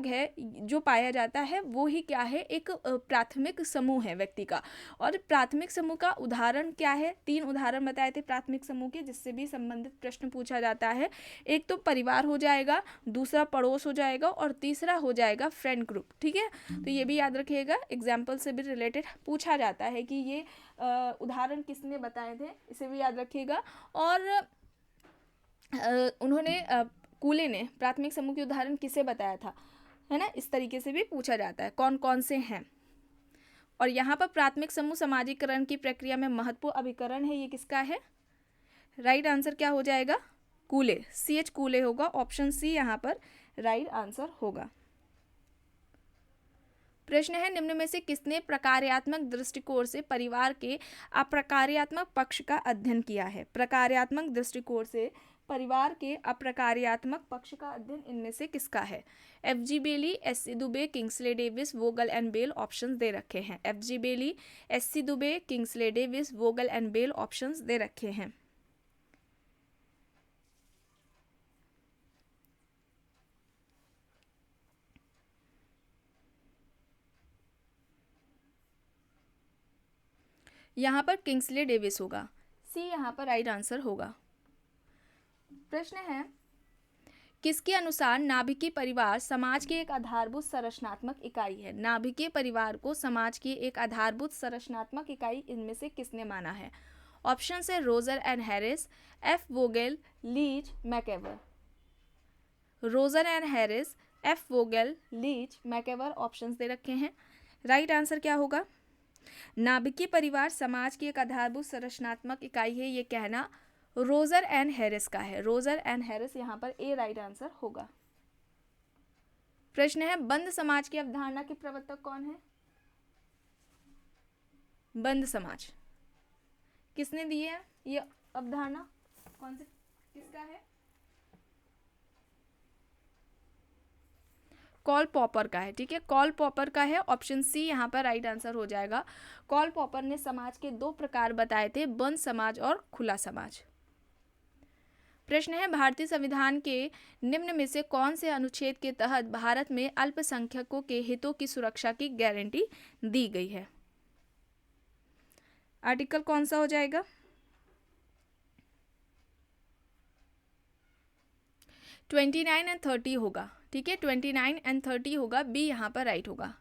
है जो पाया जाता है, वो ही क्या है? एक प्राथमिक समूह है व्यक्ति का। और प्राथमिक समूह का उदाहरण क्या है? 3 उदाहरण बताए थे प्राथमिक समूह के, जिससे भी संबंधित प्रश्न पूछा जाता है। एक तो परिवार हो जाएगा, दूसरा पड़ोस हो जाएगा, और तीसरा हो जाएगा फ्रेंड ग्रुप। ठीक है, तो ये भी याद रखिएगा, एग्जाम्पल से भी रिलेटेड पूछा जाता है कि ये उदाहरण किसने बताए थे, इसे भी याद रखिएगा। और उन्होंने कूले ने प्राथमिक समूह के उदाहरण किसे बताया था? है ना, इस तरीके से भी पूछा जाता है कौन कौन से हैं। और यहाँ पर प्राथमिक समूह समाजीकरण की प्रक्रिया में महत्वपूर्ण अभिकरण है, ये किसका है? राइट आंसर क्या हो जाएगा? कूले, CH कूले होगा। ऑप्शन सी यहाँ पर राइट आंसर होगा। प्रश्न है, निम्न में से किसने प्रकार्यात्मक दृष्टिकोण से परिवार के अप्रकार्यात्मक पक्ष का अध्ययन किया है? प्रकार्यात्मक दृष्टिकोण से परिवार के अप्रकार्यात्मक पक्ष का अध्ययन इनमें से किसका है? FG Bailey, SC Dube, Kingsley Davis, Vogel and Bell options दे रखे हैं। FG Bailey, SC Dube, Kingsley Davis, Vogel and Bell options दे रखे हैं। यहाँ पर किंग्सले डेविस होगा, सी यहाँ पर राइट आंसर होगा। प्रश्न है, किसके अनुसार नाभिकीय परिवार समाज की एक आधारभूत संरचनात्मक इकाई है? नाभिकीय परिवार को समाज की एक आधारभूत संरचनात्मक इकाई इनमें से किसने माना है? ऑप्शन है Roger and Harris, F Vogel, Leach, MacIver. Roger and Harris, F Vogel, Leach, MacIver options दे रखे हैं। राइट आंसर क्या होगा? नाभिकीय परिवार समाज की एक आधारभूत संरचनात्मक इकाई है, ये कहना रोजर एंड हैरिस का है। रोजर एंड हैरिस यहाँ पर ए राइट आंसर होगा। प्रश्न है, बंद समाज की अवधारणा के प्रवर्तक कौन है? बंद समाज किसने दी है ये अवधारणा? कौन से किसका है? कॉल पॉपर का है। ठीक है, कॉल पॉपर का है। ऑप्शन सी यहाँ पर राइट आंसर हो जाएगा। कॉल पॉपर ने समाज के 2 प्रकार बताए थे, बंद समाज और खुला समाज। प्रश्न है, भारतीय संविधान के निम्न में से कौन से अनुच्छेद के तहत भारत में अल्पसंख्यकों के हितों की सुरक्षा की गारंटी दी गई है? आर्टिकल कौन सा हो जाएगा? 29 एंड 30 होगा। ठीक है, 29 एंड 30 होगा, बी यहाँ पर राइट होगा।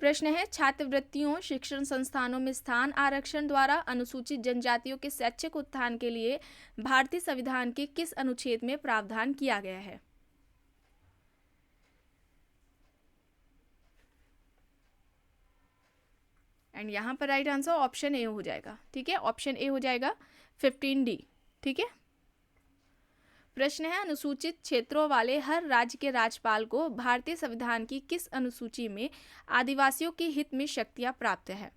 प्रश्न है, छात्रवृत्तियों शिक्षण संस्थानों में स्थान आरक्षण द्वारा अनुसूचित जनजातियों के शैक्षिक उत्थान के लिए भारतीय संविधान के किस अनुच्छेद में प्रावधान किया गया है? एंड यहाँ पर राइट आंसर ऑप्शन ए हो जाएगा। ठीक है, ऑप्शन ए हो जाएगा 15D। ठीक है, प्रश्न है, अनुसूचित क्षेत्रों वाले हर राज्य के राज्यपाल को भारतीय संविधान की किस अनुसूची में आदिवासियों के हित में शक्तियां प्राप्त है?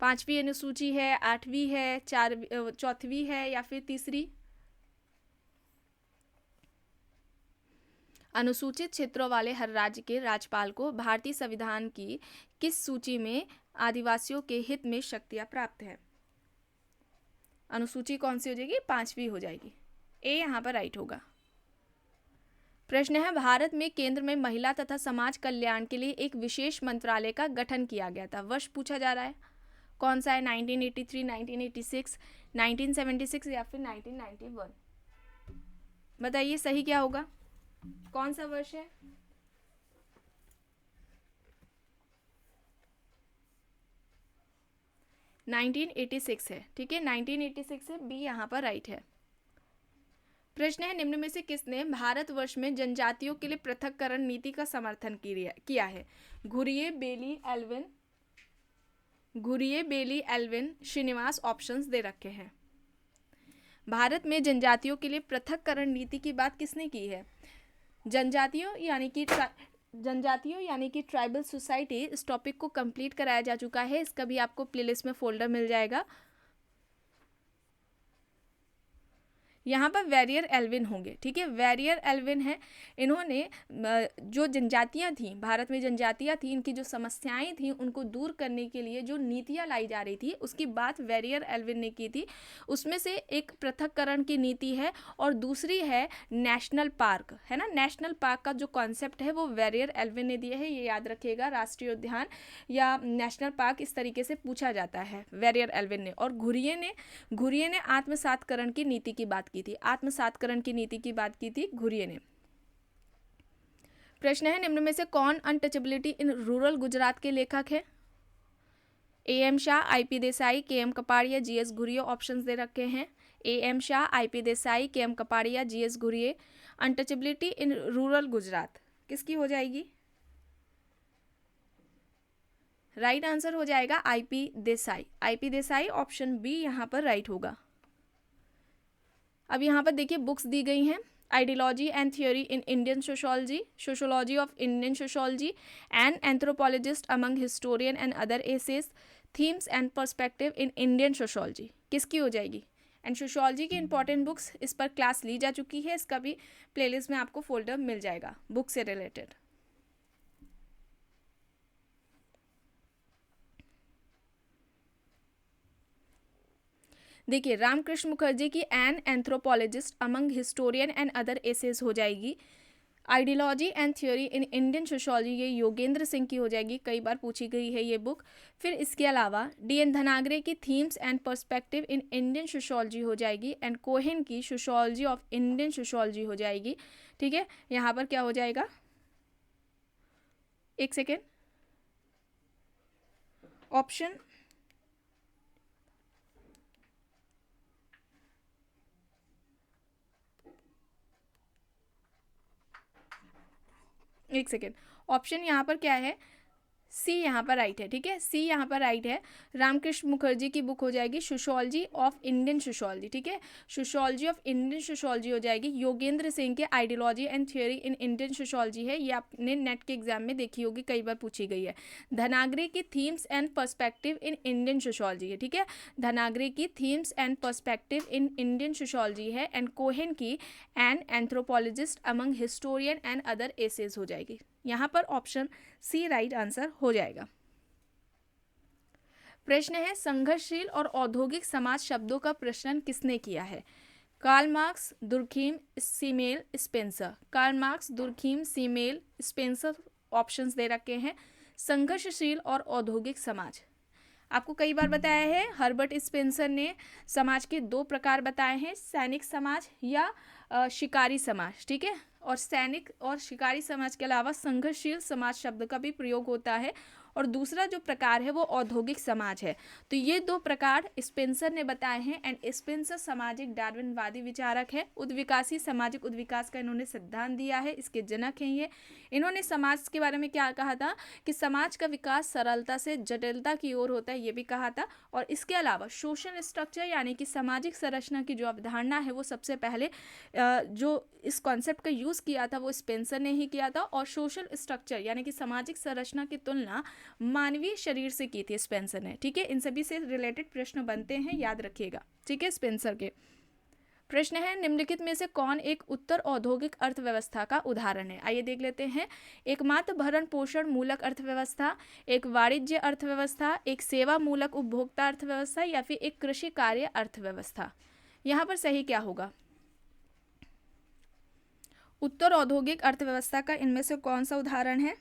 5वीं अनुसूची है, 8वीं है, 4वीं है या फिर तीसरी? अनुसूचित क्षेत्रों वाले हर राज्य के राज्यपाल को भारतीय संविधान की किस सूची में आदिवासियों के हित में शक्तियां प्राप्त है? अनुसूची कौन सी हो जाएगी? 5वीं हो जाएगी। ए यहाँ पर राइट होगा। प्रश्न है, भारत में केंद्र में महिला तथा समाज कल्याण के लिए एक विशेष मंत्रालय का गठन किया गया था। वर्ष पूछा जा रहा है, कौन सा है? 1983, 1986, 1976 या फिर 1991? बताइए सही क्या होगा, कौन सा वर्ष है? नाइनटीन 86 है। ठीक है, 1986 है, बी यहाँ पर राइट है। प्रश्न है, निम्न में से किसने भारतवर्ष में जनजातियों के लिए पृथक्करण नीति का समर्थन किया है? घुरिये, बेली, एल्विन, श्रीनिवास ऑप्शंस दे रखे हैं। भारत में जनजातियों के लिए पृथक्करण नीति की बात किसने की है? जनजातियों यानी कि ट्राइबल सोसाइटी। इस टॉपिक को कंप्लीट कराया जा चुका है, इसका भी आपको प्लेलिस्ट में फोल्डर मिल जाएगा। यहाँ पर वेरियर एल्विन होंगे। ठीक है, वेरियर एल्विन है। इन्होंने जो जनजातियाँ थीं, भारत में जनजातियाँ थीं, इनकी जो समस्याएं थीं उनको दूर करने के लिए जो नीतियाँ लाई जा रही थी उसकी बात वेरियर एल्विन ने की थी। उसमें से एक पृथक्करण की नीति है और दूसरी है नेशनल पार्क, है ना। नेशनल पार्क का जो कॉन्सेप्ट है वो वेरियर एल्विन ने दिया है, ये याद रखिएगा। राष्ट्रीय उद्यान या नेशनल पार्क इस तरीके से पूछा जाता है, वेरियर एल्विन ने। और घुरिये ने आत्मसातकरण की नीति की बात की थी, आत्मसातकरण की नीति की बात की थी घुरिये ने। प्रश्न है, निम्न में से कौन अनटचेबिलिटी इन रूरल गुजरात के लेखक है? AM Shah, IP Desai, KM Kapadia, GS Ghurye options दे रखे हैं। AM Shah, IP Desai, KM Kapadia, GS Ghurye. Untouchability in rural Gujarat किसकी हो जाएगी? राइट आंसर हो जाएगा IP Desai. IP Desai, option B यहाँ पर राइट होगा। अब यहाँ पर देखिए बुक्स दी गई हैं, ideology and theory in Indian sociology, sociology of Indian sociology and anthropologist among historian and other essays, themes and perspective in Indian sociology, किसकी हो जाएगी? एंड सोशोलॉजी की इंपॉर्टेंट बुक्स, इस पर क्लास ली जा चुकी है, इसका भी प्लेलिस्ट में आपको फोल्डर मिल जाएगा बुक से रिलेटेड। देखिए रामकृष्ण मुखर्जी की an anthropologist among historian and other essays हो जाएगी। Ideology and theory in Indian sociology ये योगेंद्र सिंह की हो जाएगी, कई बार पूछी गई है ये बुक। फिर इसके अलावा डी.एन. धनागरे की themes and perspective in Indian sociology हो जाएगी, एंड कोहेन की सोशोलॉजी ऑफ इंडियन सोशोलॉजी हो जाएगी। ठीक है, यहाँ पर क्या हो जाएगा, एक सेकेंड, ऑप्शन एक सेकेंड, ऑप्शन यहाँ पर क्या है, सी यहाँ पर राइट है। ठीक है, सी यहाँ पर राइट है। रामकृष्ण मुखर्जी की बुक हो जाएगी सोशोलॉजी ऑफ इंडियन सोशोलॉजी। ठीक है, सोशोलॉजी ऑफ इंडियन सोशोलॉजी हो जाएगी। योगेंद्र सिंह के ideology and theory in Indian sociology है, ये आपने नेट के एग्जाम में देखी होगी, कई बार पूछी गई है। धनागरे की themes and perspective in Indian sociology है। ठीक है, धनागरे की themes and perspective in Indian sociology है, एंड कोहेन की an anthropologist among historian and other essays हो जाएगी। यहाँ पर ऑप्शन सी राइट आंसर हो जाएगा। प्रश्न है संघर्षशील और औद्योगिक समाज शब्दों का प्रश्न किसने किया है? Karl Marx, Durkheim, Simmel, Spencer. Karl Marx, Durkheim, Simmel, Spencer options दे रखे हैं। संघर्षशील और औद्योगिक समाज, आपको कई बार बताया है, हर्बर्ट स्पेंसर ने समाज के दो प्रकार बताए हैं, सैनिक समाज या शिकारी समाज। ठीक है, और सैनिक और शिकारी समाज के अलावा संघर्षशील समाज शब्द का भी प्रयोग होता है, और दूसरा जो प्रकार है वो औद्योगिक समाज है। तो ये दो प्रकार स्पेंसर ने बताए हैं, एंड स्पेंसर सामाजिक डार्विनवादी विचारक है। उद्विकासी सामाजिक उद्विकास का इन्होंने सिद्धांत दिया है, इसके जनक हैं ये। इन्होंने समाज के बारे में क्या कहा था कि समाज का विकास सरलता से जटिलता की ओर होता है, ये भी कहा था। और इसके अलावा सोशल स्ट्रक्चर यानी कि सामाजिक संरचना की जो अवधारणा है वो सबसे पहले जो इस कॉन्सेप्ट का यूज़ किया था वो स्पेंसर ने ही किया था। और सोशल स्ट्रक्चर यानी कि सामाजिक संरचना की तुलना मानवीय शरीर से की थी स्पेंसर ने। ठीक है, इन सभी से रिलेटेड प्रश्न बनते हैं, याद रखिएगा। ठीक है, स्पेंसर के प्रश्न है निम्नलिखित में से कौन एक उत्तर औद्योगिक अर्थव्यवस्था का उदाहरण है? आइए देख लेते हैं। एकमात्र भरण पोषण मूलक अर्थव्यवस्था, एक वाणिज्य अर्थव्यवस्था, एक सेवा मूलक उपभोक्ता अर्थव्यवस्था, या फिर एक कृषि कार्य अर्थव्यवस्था। यहाँ पर सही क्या होगा? उत्तर औद्योगिक अर्थव्यवस्था का इनमें से कौन सा उदाहरण है?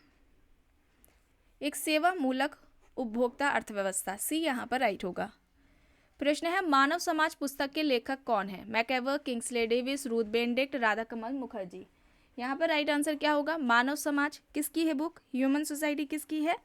एक सेवा मूलक उपभोक्ता अर्थव्यवस्था, सी यहाँ पर राइट होगा। प्रश्न है मानव समाज पुस्तक के लेखक कौन है? MacIver, Kingsley Davis, Ruth Benedict, Radhakamal Mukherjee. यहाँ पर राइट आंसर क्या होगा? मानव समाज किसकी है बुक? ह्यूमन सोसाइटी किसकी है?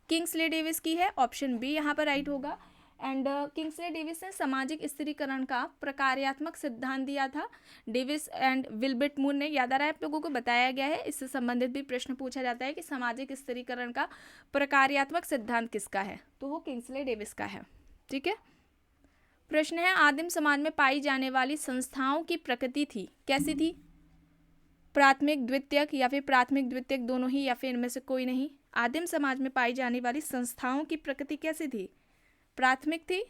किंग्सले डेविस की है, ऑप्शन बी यहाँ पर राइट होगा। एंड किंग्सले डेविस ने सामाजिक स्थिरीकरण का प्रकार्यात्मक सिद्धांत दिया था। डेविस एंड विल्बर्ट मूर ने, याद आ रहा है आप लोगों को, बताया गया है, इससे संबंधित भी प्रश्न पूछा जाता है कि सामाजिक स्थिरीकरण का प्रकार्यात्मक सिद्धांत किसका है, तो वो किंग्सले डेविस का है। ठीक है, प्रश्न है आदिम समाज में पाई जाने वाली संस्थाओं की प्रकृति थी कैसी थी? प्राथमिक, द्वितीयक, या फिर प्राथमिक द्वितीयक दोनों ही, या फिर इनमें से कोई नहीं? आदिम समाज में पाई जाने वाली संस्थाओं की प्रकृति कैसी थी? प्राथमिक थी,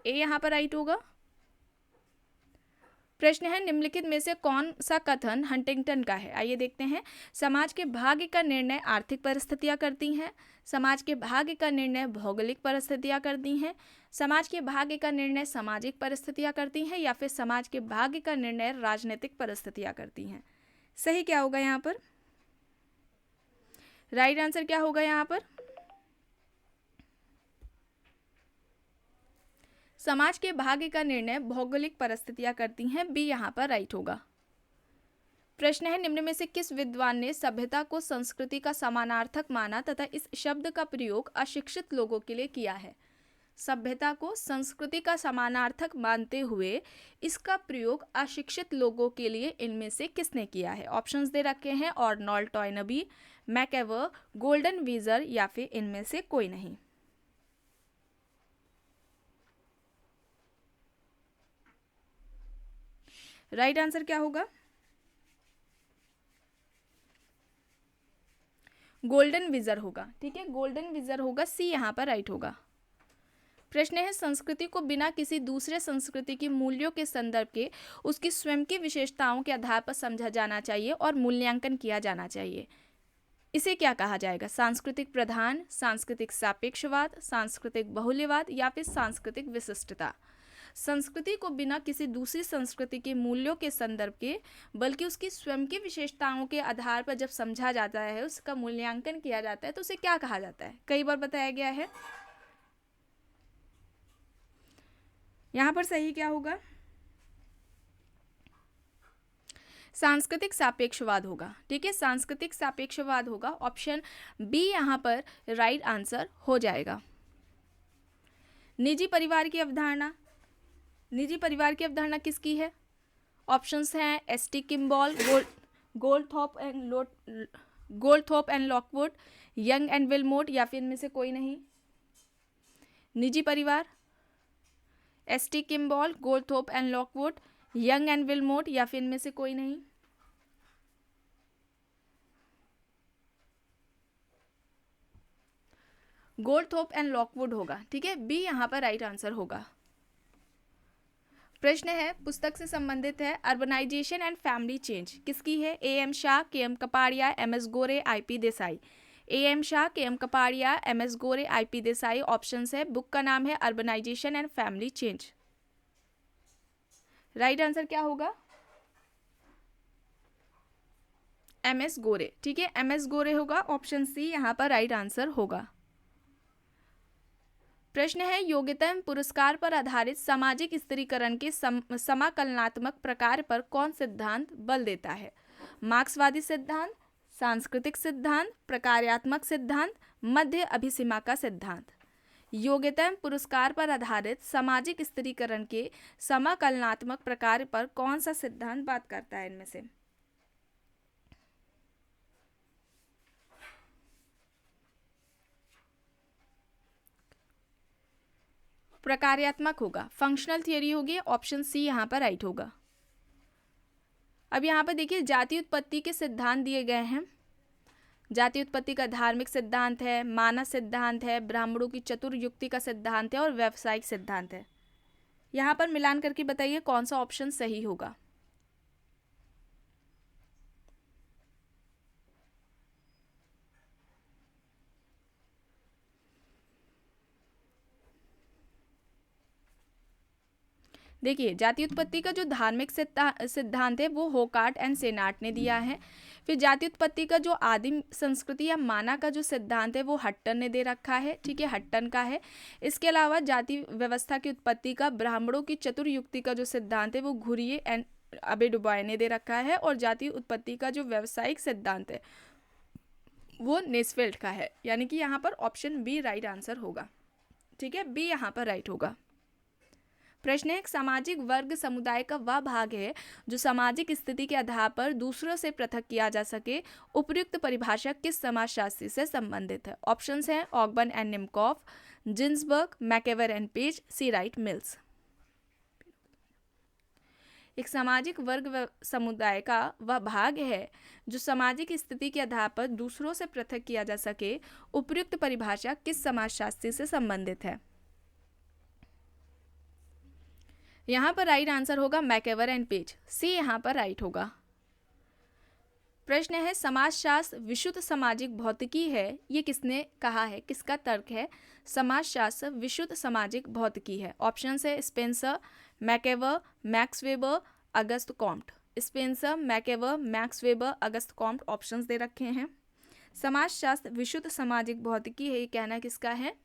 ए यहाँ पर राइट होगा। प्रश्न है निम्नलिखित में से कौन सा कथन हंटिंगटन का है? आइए देखते हैं। समाज के भाग्य का निर्णय आर्थिक परिस्थितियां करती हैं, समाज के भाग्य का निर्णय भौगोलिक परिस्थितियां करती हैं, समाज के भाग्य का निर्णय सामाजिक परिस्थितियां करती हैं, या फिर समाज के भाग्य का निर्णय राजनीतिक परिस्थितियां करती हैं। सही क्या होगा यहाँ पर? राइट आंसर क्या होगा यहाँ पर? समाज के भाग्य का निर्णय भौगोलिक परिस्थितियां करती हैं, बी यहाँ पर राइट होगा। प्रश्न है निम्न में से किस विद्वान ने सभ्यता को संस्कृति का समानार्थक माना तथा इस शब्द का प्रयोग अशिक्षित लोगों के लिए किया है? सभ्यता को संस्कृति का समानार्थक मानते हुए इसका प्रयोग अशिक्षित लोगों के लिए इनमें से किसने किया है? ऑप्शंस दे रखे हैं, ऑर्नोल्ड टॉयनबी, मैकएवर, गोल्डन वीजर या फिर इनमें से कोई नहीं। राइट आंसर क्या होगा? गोल्डन विजर होगा। ठीक है, गोल्डन विजर होगा, सी यहाँ पर राइट होगा। प्रश्न है, संस्कृति को बिना किसी दूसरे संस्कृति की मूल्यों के संदर्भ के उसकी स्वयं की विशेषताओं के आधार पर समझा जाना चाहिए और मूल्यांकन किया जाना चाहिए। इसे क्या कहा जाएगा? सांस्कृतिक प्रधान, सांस्कृतिक सापेक्षवाद, सांस्कृतिक बहुल्यवाद या फिर सांस्कृतिक विशिष्टता। संस्कृति को बिना किसी दूसरी संस्कृति के मूल्यों के संदर्भ के बल्कि उसकी स्वयं की विशेषताओं के आधार पर जब समझा जाता है, उसका मूल्यांकन किया जाता है, तो उसे क्या कहा जाता है? कई बार बताया गया है। यहां पर सही क्या होगा? सांस्कृतिक सापेक्षवाद होगा। ठीक है, सांस्कृतिक सापेक्षवाद होगा। ऑप्शन बी यहां पर राइट आंसर हो जाएगा। निजी परिवार की अवधारणा, निजी परिवार की अवधारणा किसकी है? ऑप्शंस हैं ST. Kimball, Goldthorpe and Lockwood, Young and Willmott या फिर इनमें से कोई नहीं। निजी परिवार, ST. Kimball, Goldthorpe and Lockwood, Young and Willmott या फिर इनमें से कोई नहीं। गोल्डथॉर्प एंड लॉकवुड होगा। ठीक है, बी यहाँ पर राइट आंसर होगा। प्रश्न है, पुस्तक से संबंधित है, अर्बनाइजेशन एंड फैमिली चेंज किसकी है? AM. Shah, KM. Kapadia, MS. Gore, IP. Desai. AM. Shah, KM. Kapadia, MS. Gore, IP. Desai. Options है, बुक का नाम है urbanisation and family change. Right answer क्या होगा? एम.एस. गोरे। ठीक है, एम.एस. गोरे होगा। ऑप्शन सी यहाँ पर राइट आंसर होगा। प्रश्न है, योग्यता एवं पुरस्कार पर आधारित सामाजिक स्थिरीकरण के समाकलनात्मक प्रकार पर कौन सिद्धांत बल देता है? मार्क्सवादी सिद्धांत, सांस्कृतिक सिद्धांत, प्रकार्यात्मक सिद्धांत, मध्य अभिसीमा का सिद्धांत। योग्यता एवं पुरस्कार पर आधारित सामाजिक स्थिरीकरण के समाकलनात्मक प्रकार पर कौन सा सिद्धांत बात करता है इनमें से? प्रकार्यात्मक होगा, फंक्शनल थियरी होगी। ऑप्शन सी यहाँ पर राइट होगा। अब यहाँ पर देखिए, जाति उत्पत्ति के सिद्धांत दिए गए हैं। जाति उत्पत्ति का धार्मिक सिद्धांत है, मानस सिद्धांत है, ब्राह्मणों की चतुर्युक्ति का सिद्धांत है और व्यावसायिक सिद्धांत है। यहाँ पर मिलान करके बताइए कौन सा ऑप्शन सही होगा। देखिए, जाति उत्पत्ति का जो धार्मिक सिद्धांत है वो होकार्ट एंड सेनाट ने दिया है। फिर जाति उत्पत्ति का जो आदिम संस्कृति या माना का जो सिद्धांत है वो हट्टन ने दे रखा है। ठीक है, हट्टन का है। इसके अलावा जाति व्यवस्था की उत्पत्ति का ब्राह्मणों की चतुर्युक्ति का जो सिद्धांत है वो घुरिये एंड अबे डुबॉय ने दे रखा है। और जाति उत्पत्ति का जो व्यावसायिक सिद्धांत है वो नेस्फेल्ड का है। यानी कि यहाँ पर ऑप्शन बी राइट आंसर होगा। ठीक है, बी यहाँ पर राइट होगा। प्रश्न है, एक सामाजिक वर्ग समुदाय का वह भाग है जो सामाजिक स्थिति के आधार पर दूसरों से पृथक किया जा सके। उपर्युक्त परिभाषा किस समाजशास्त्री से संबंधित है? ऑप्शंस हैं Ogburn and Nimkoff, Ginsberg, MacIver and Page, C Wright Mills. एक सामाजिक वर्ग समुदाय का वह भाग है जो सामाजिक स्थिति के आधार पर दूसरों से पृथक किया जा सके। उपर्युक्त परिभाषा किस समाजशास्त्री से संबंधित है? यहाँ पर राइट आंसर होगा मैकेवर एंड पेज, सी यहाँ पर राइट होगा। प्रश्न है, समाजशास्त्र विशुद्ध सामाजिक भौतिकी है, ये किसने कहा है? किसका तर्क है? समाजशास्त्र विशुद्ध सामाजिक भौतिकी है। ऑप्शन है Spencer, मैकेवर, max weber, Auguste Comte. Spencer, मैकेवर, max weber, Auguste Comte options दे रखे हैं। समाजशास्त्र विशुद्ध सामाजिक भौतिकी है, ये कहना किसका है?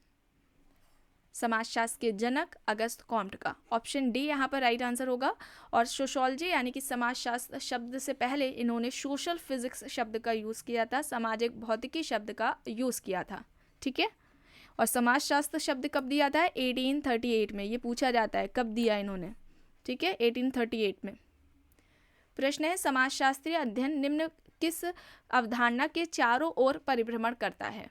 समाजशास्त्र के जनक अगस्त कॉम्ट का। ऑप्शन डी यहाँ पर राइट आंसर होगा। और सोशोलॉजी यानी कि समाजशास्त्र शब्द से पहले इन्होंने सोशल फिजिक्स शब्द का यूज़ किया था, सामाजिक भौतिकी शब्द का यूज़ किया था। ठीक है, और समाजशास्त्र शब्द कब दिया था? 1838 में। ये पूछा जाता है कब दिया इन्होंने, ठीक है, 1838 में। प्रश्न है समाजशास्त्रीय अध्ययन निम्न किस अवधारणा के चारों ओर परिभ्रमण करता है?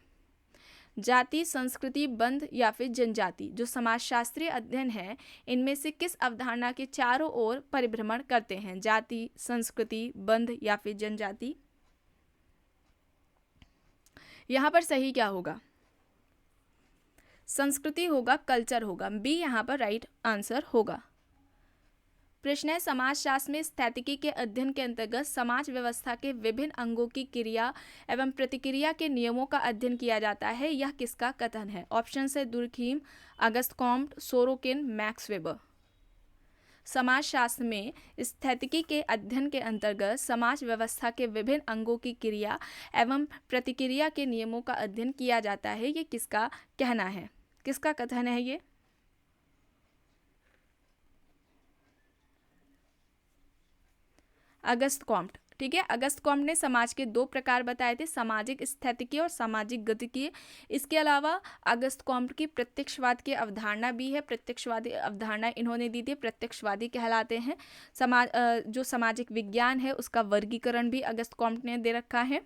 जाति, संस्कृति, बंध या फिर जनजाति। जो समाजशास्त्रीय अध्ययन है इनमें से किस अवधारणा के चारों ओर परिभ्रमण करते हैं? जाति, संस्कृति, बंध या फिर जनजाति। यहाँ पर सही क्या होगा? संस्कृति होगा, कल्चर होगा। बी यहाँ पर राइट आंसर होगा। प्रश्न है समाजशास्त्र में स्थैतिकी के अध्ययन के अंतर्गत समाज व्यवस्था के विभिन्न अंगों की क्रिया एवं प्रतिक्रिया के नियमों का अध्ययन किया जाता है, यह किसका कथन है? ऑप्शन है Durkheim, Auguste Comte, Sorokin, max weber. समाजशास्त्र में स्थैतिकी के अध्ययन के अंतर्गत समाज व्यवस्था के विभिन्न अंगों की क्रिया एवं प्रतिक्रिया के नियमों का अध्ययन किया जाता है, ये किसका कहना है, किसका कथन है ये? अगस्त कॉम्ट, ठीक है। अगस्त कॉम्ट ने समाज के दो प्रकार बताए थे, सामाजिक स्थैतिकी और सामाजिक गतिकीय। इसके अलावा अगस्त कॉम्ट की प्रत्यक्षवाद की अवधारणा भी है, प्रत्यक्षवादी अवधारणा इन्होंने दी थी, प्रत्यक्षवादी कहलाते हैं। जो सामाजिक विज्ञान है उसका वर्गीकरण भी अगस्त कॉम्ट ने दे रखा है।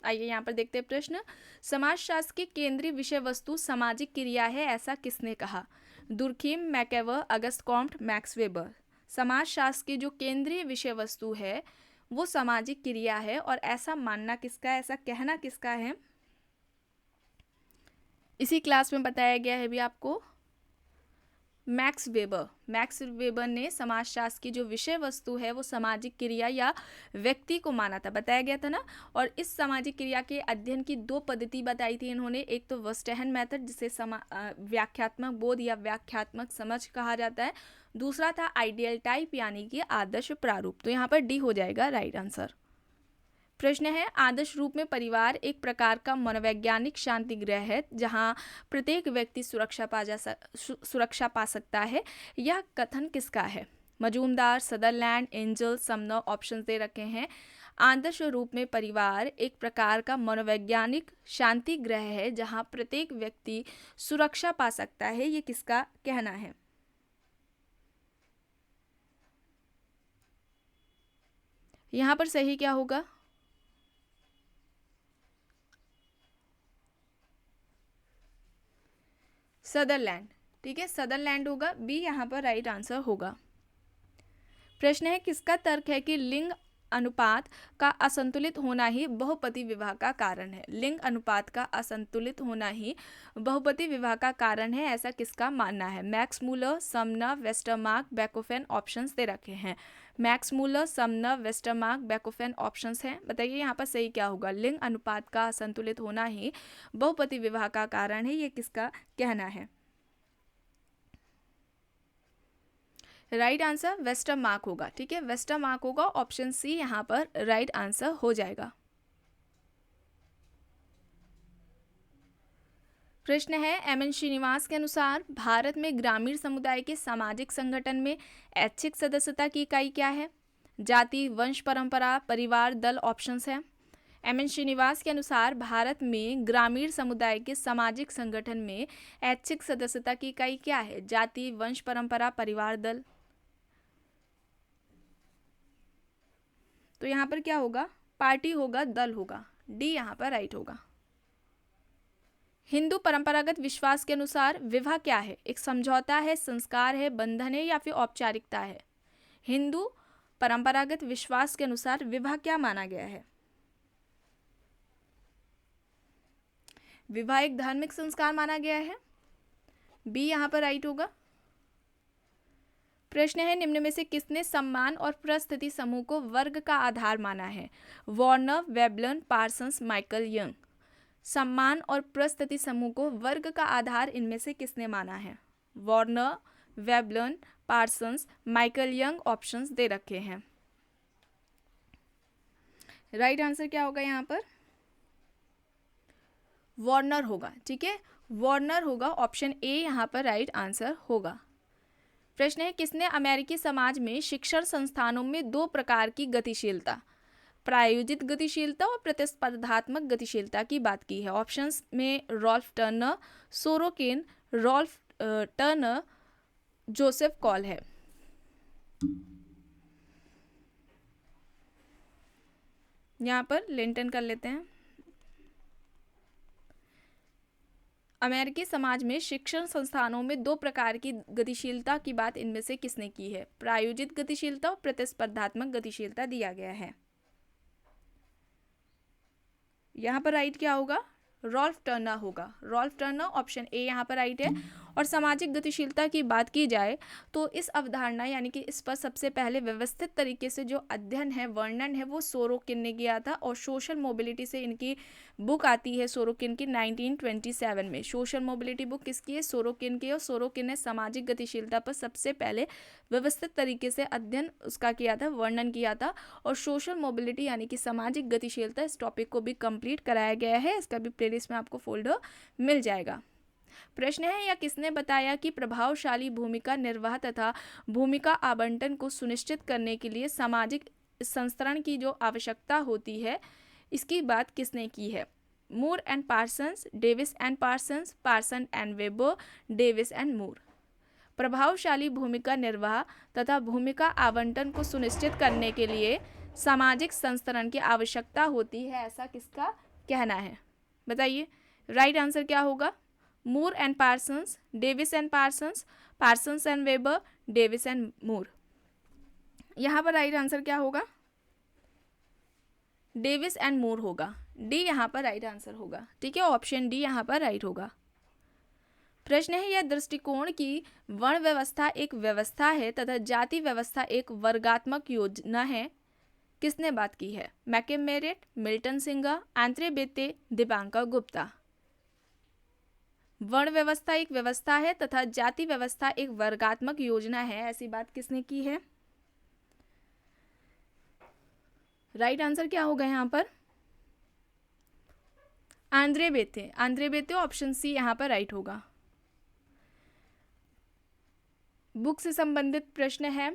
आइए यहाँ पर देखते हैं प्रश्न। समाजशास्त्र की केंद्रीय विषय वस्तु सामाजिक क्रिया है, ऐसा किसने कहा? Durkheim, मैकेवर, Auguste Comte, max weber. समाजशास्त्र की जो केंद्रीय विषय वस्तु है वो सामाजिक क्रिया है, और ऐसा मानना किसका है, ऐसा कहना किसका है? इसी क्लास में बताया गया है भी आपको, मैक्स वेबर। मैक्स वेबर ने समाजशास्त्र की जो विषय वस्तु है वो सामाजिक क्रिया या व्यक्ति को माना था, बताया गया था ना। और इस सामाजिक क्रिया के अध्ययन की दो पद्धति बताई थी इन्होंने। एक तो वेस्टर्न मेथड जिसे व्याख्यात्मक बोध या व्याख्यात्मक समझ कहा जाता है, दूसरा था आइडियल टाइप यानी कि आदर्श प्रारूप। तो यहाँ पर डी हो जाएगा राइट आंसर। प्रश्न है आदर्श रूप में परिवार एक प्रकार का मनोवैज्ञानिक शांति गृह है जहाँ प्रत्येक व्यक्ति सुरक्षा पा सकता है, यह कथन किसका है? Majumdar, Sutherland, Angell, Sumner. Option दे रखे हैं। आदर्श रूप में परिवार एक प्रकार का मनोवैज्ञानिक शांति गृह है जहाँ प्रत्येक व्यक्ति सुरक्षा पा सकता है, ये किसका कहना है? यहाँ पर सही क्या होगा? सदरलैंड, ठीक है, सदरलैंड होगा। बी यहाँ पर राइट आंसर होगा। प्रश्न है किसका तर्क है कि लिंग अनुपात का असंतुलित होना ही बहुपति विवाह का कारण है? लिंग अनुपात का असंतुलित होना ही बहुपति विवाह का कारण है, ऐसा किसका मानना है? Max Muller, Sumner, Westermarck, Bachofen. Options दे रखे हैं। Max Muller, Sumner, Westermarck, Bachofen options हैं। बताइए यहाँ पर सही क्या होगा? लिंग अनुपात का असंतुलित होना ही बहुपति विवाह का कारण है, ये किसका कहना है? राइट आंसर वेस्टरमार्क होगा, ठीक है, वेस्टरमार्क होगा। ऑप्शन सी यहाँ पर राइट आंसर हो जाएगा। प्रश्न है एम.एन. श्रीनिवास के अनुसार भारत में ग्रामीण समुदाय के सामाजिक संगठन में ऐच्छिक सदस्यता की इकाई क्या है? जाति, वंश, परंपरा, परिवार, दल। ऑप्शंस है। एम.एन. श्रीनिवास के अनुसार भारत में ग्रामीण समुदाय के सामाजिक संगठन में ऐच्छिक सदस्यता की इकाई क्या है? जाति, वंश, परंपरा, परिवार, दल। तो यहाँ पर क्या होगा? पार्टी होगा, दल होगा। डी यहाँ पर राइट होगा। हिंदू परंपरागत विश्वास के अनुसार विवाह क्या है? एक समझौता है, संस्कार है, बंधन है या फिर औपचारिकता है? हिंदू परंपरागत विश्वास के अनुसार विवाह क्या माना गया है? विवाह एक धार्मिक संस्कार माना गया है। बी यहाँ पर राइट होगा। प्रश्न है निम्न में से किसने सम्मान और परिस्थिति समूह को वर्ग का आधार माना है? Warner, Veblen, Parsons, Michael young. सम्मान और परिस्थिति समूह को वर्ग का आधार इनमें से किसने माना है? Warner, Veblen, Parsons, Michael Young. Options दे रखे हैं। राइट आंसर क्या होगा यहाँ पर? वार्नर होगा, ठीक है, वार्नर होगा। ऑप्शन ए यहाँ पर राइट आंसर होगा। प्रश्न है किसने अमेरिकी समाज में शिक्षण संस्थानों में दो प्रकार की गतिशीलता, प्रायोजित गतिशीलता और प्रतिस्पर्धात्मक गतिशीलता की बात की है। ऑप्शंस में Ralph Turner, Sorokin, Ralph Turner, Joseph Kahl है। यहाँ पर लिंटन कर लेते हैं। अमेरिकी समाज में शिक्षण संस्थानों में दो प्रकार की गतिशीलता की बात इनमें से किसने की है? प्रायोजित गतिशीलता और प्रतिस्पर्धात्मक गतिशीलता दिया गया है। यहाँ पर राइट क्या होगा? रॉल्फ टर्नर होगा। रॉल्फ टर्नर, ऑप्शन ए यहाँ पर राइट है। और सामाजिक गतिशीलता की बात की जाए तो इस अवधारणा यानी कि इस पर सबसे पहले व्यवस्थित तरीके से जो अध्ययन है, वर्णन है, वो सोरोकिन ने किया था। और सोशल मोबिलिटी से इनकी बुक आती है सोरोकिन की 1927 में। सोशल मोबिलिटी बुक किसकी है? सोरोकिन की। और सोरोकिन ने सामाजिक गतिशीलता पर सबसे पहले व्यवस्थित तरीके से अध्ययन उसका किया था, वर्णन किया था। और सोशल मोबिलिटी यानी कि सामाजिक गतिशीलता, इस टॉपिक को भी कंप्लीट कराया गया है। इसका भी प्लेलिस्ट में आपको फोल्डर मिल जाएगा। प्रश्न है, या किसने बताया कि प्रभावशाली भूमिका निर्वाह तथा भूमिका आवंटन को सुनिश्चित करने के लिए सामाजिक संस्तरण की जो आवश्यकता होती है, इसकी बात किसने की है? Moore and Parsons, Davis and Parsons, Parson and Weber, Davis and Moore. प्रभावशाली भूमिका निर्वाह तथा भूमिका आवंटन को सुनिश्चित करने के लिए सामाजिक संस्तरण की आवश्यकता होती है, ऐसा किसका कहना है? बताइए। राइट आंसर क्या होगा? Moore and Parsons, Davis and Parsons, Parsons and Weber, Davis and Moore. यहाँ पर राइट आंसर क्या होगा? डेविस एंड मूर होगा। डी यहाँ पर राइट आंसर होगा। ठीक है, ऑप्शन डी यहाँ पर राइट होगा। प्रश्न है, यह दृष्टिकोण की वर्ण व्यवस्था एक व्यवस्था है तथा जाति व्यवस्था एक वर्गात्मक योजना है, किसने बात की है? McKim Marriott, Milton Singer, Andre Beteille, Dipankar Gupta. वर्ण व्यवस्था एक व्यवस्था है तथा जाति व्यवस्था एक वर्गात्मक योजना है, ऐसी बात किसने की है? राइट आंसर क्या होगा यहाँ पर? आंद्रे बेते। आंद्रे बेते, ऑप्शन सी यहाँ पर राइट होगा। बुक से संबंधित प्रश्न है,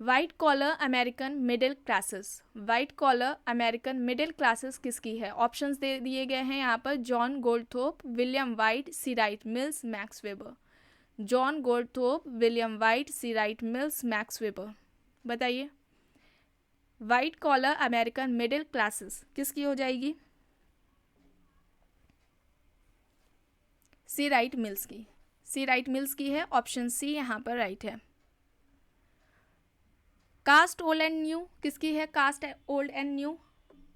white collar American middle classes. White collar American middle classes किसकी है? ऑप्शंस दे दिए गए हैं यहाँ पर। John Goldthorpe, William Whyte, C Wright Mills, Max Weber. John Goldthorpe, William Whyte, C Wright Mills, Max Weber. बताइए। White collar American middle classes किसकी हो जाएगी? सी राइट मिल्स की। सी राइट मिल्स की है, ऑप्शन सी यहाँ पर राइट है। कास्ट ओल्ड एंड न्यू किसकी है? Caste old and new,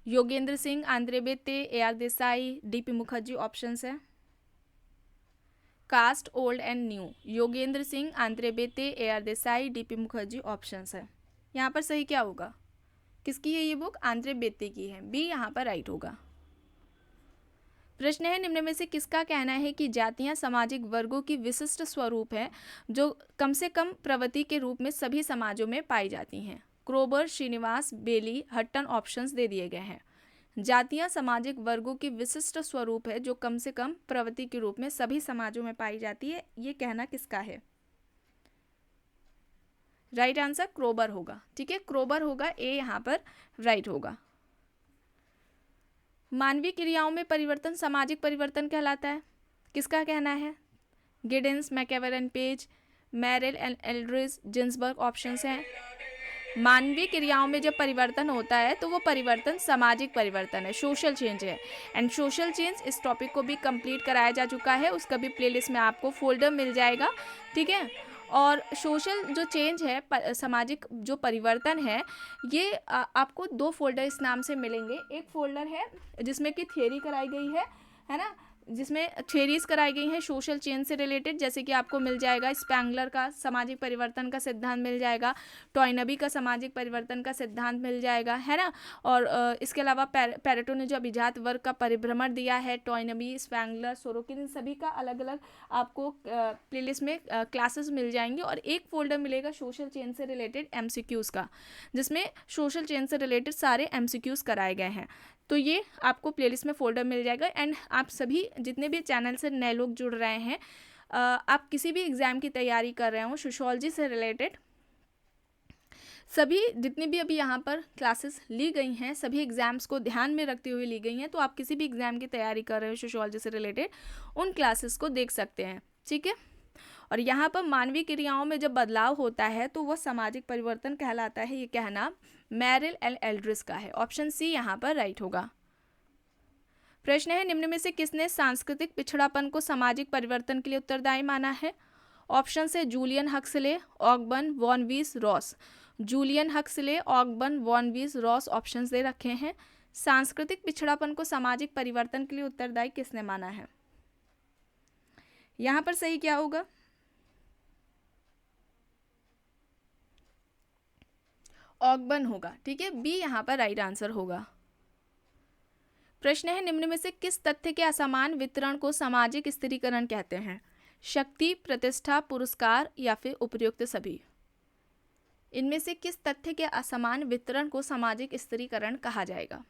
Yogendra Singh, Andre Beteille, AR. Desai, DP. Mukherjee, options है। Caste old and new, Yogendra Singh, Andre Beteille, AR. Desai, DP. Mukherjee, options है। यहाँ पर सही क्या होगा? किसकी है ये बुक? आंद्रे बेते की है। बी यहाँ पर राइट होगा। प्रश्न है, निम्न में से किसका कहना है कि जातियां सामाजिक वर्गों की विशिष्ट स्वरूप है जो कम से कम प्रवृत्ति के रूप में सभी समाजों में पाई जाती हैं? क्रोबर, श्रीनिवास, बेली, हट्टन, ऑप्शंस दे दिए गए हैं। जातियां सामाजिक वर्गों की विशिष्ट स्वरूप है जो कम से कम प्रवृत्ति के रूप में सभी समाजों में पाई जाती है, ये कहना किसका है? राइट आंसर क्रोबर होगा। ठीक है, क्रोबर होगा, ए यहाँ पर राइट होगा। मानवीय क्रियाओं में परिवर्तन सामाजिक परिवर्तन कहलाता है, किसका कहना है? Giddens, MacIver and Page, Merrill and Eldridge, Ginsberg, options हैं। मानवीय क्रियाओं में जब परिवर्तन होता है तो वो परिवर्तन सामाजिक परिवर्तन है, सोशल चेंज है। एंड सोशल चेंज, इस टॉपिक को भी कंप्लीट कराया जा चुका है, उसका भी प्लेलिस्ट में आपको फोल्डर मिल जाएगा। ठीक है, और सोशल जो चेंज है, सामाजिक जो परिवर्तन है, ये आपको दो फोल्डर इस नाम से मिलेंगे। एक फोल्डर है जिसमें कि थियरी कराई गई है ना, जिसमें थियरीज कराई गई हैं सोशल चेंज से रिलेटेड, जैसे कि आपको मिल जाएगा स्पैंगलर का सामाजिक परिवर्तन का सिद्धांत मिल जाएगा, टॉयनबी का सामाजिक परिवर्तन का सिद्धांत मिल जाएगा, है ना। और इसके अलावा पेरेटो ने जो अभिजात वर्ग का परिभ्रमण दिया है, टॉयनबी, स्पैंगलर, सोरोकिन, इन सभी का अलग अलग आपको प्लेलिस्ट में क्लासेस मिल जाएंगे। और एक फोल्डर मिलेगा सोशल चेंज से रिलेटेड MCQs का, जिसमें सोशल चेंज से रिलेटेड सारे MCQs कराए गए हैं। तो ये आपको प्लेलिस्ट में फोल्डर मिल जाएगा। एंड आप सभी जितने भी चैनल से नए लोग जुड़ रहे हैं, आप किसी भी एग्ज़ाम की तैयारी कर रहे हो सोशियोलॉजी से रिलेटेड, सभी जितनी भी अभी यहाँ पर क्लासेस ली गई हैं सभी एग्जाम्स को ध्यान में रखते हुए ली गई हैं, तो आप किसी भी एग्जाम की तैयारी कर रहे हो सोशियोलॉजी से रिलेटेड उन क्लासेस को देख सकते हैं, ठीक है। और यहाँ पर मानवीय क्रियाओं में जब बदलाव होता है तो वह सामाजिक परिवर्तन कहलाता है, ये कहना मैरिल एंड एल्ड्रिस का है। ऑप्शन सी यहाँ पर राइट होगा। प्रश्न है, निम्न में से किसने सांस्कृतिक पिछड़ापन को सामाजिक परिवर्तन के लिए उत्तरदायी माना है? ऑप्शन से Julian Huxley, Ogburn, von Wiese, Ross. Julian Huxley, Ogburn, von Wiese, Ross option दे रखे हैं। सांस्कृतिक पिछड़ापन को सामाजिक परिवर्तन के लिए उत्तरदायी किसने माना है? यहाँ पर सही क्या होगा? ऑगबर्न होगा, ठीक है, बी यहाँ पर राइट आंसर होगा। प्रश्न है, निम्न में से किस तथ्य के असमान वितरण को सामाजिक स्थिरीकरण कहते हैं? शक्ति, प्रतिष्ठा, पुरस्कार या फिर उपयुक्त सभी? इनमें से किस तथ्य के असमान वितरण को सामाजिक स्थिरीकरण कहा जाएगा?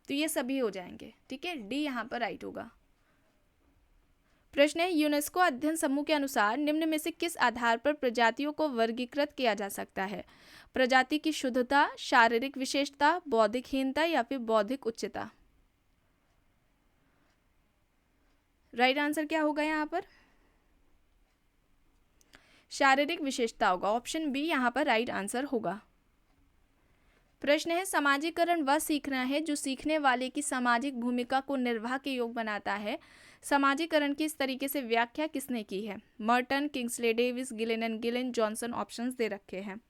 तो ये सभी हो जाएंगे, ठीक है, डी यहाँ पर राइट होगा। प्रश्न है, यूनेस्को अध्ययन समूह के अनुसार निम्न में से किस आधार पर प्रजातियों को वर्गीकृत किया जा सकता है? प्रजाति की शुद्धता, शारीरिक विशेषता, बौद्धिक हीनता या फिर बौद्धिक उच्चता? राइट आंसर क्या होगा यहाँ पर? शारीरिक विशेषता होगा, ऑप्शन बी यहाँ पर राइट आंसर होगा। प्रश्न है, समाजीकरण वह सीखना है जो सीखने वाले की सामाजिक भूमिका को निर्वाह के योग बनाता है। समाजीकरण की इस तरीके से व्याख्या किसने की है? Merton, Kingsley Davis, Gillen and Gillen, Johnson options दे रखे हैं।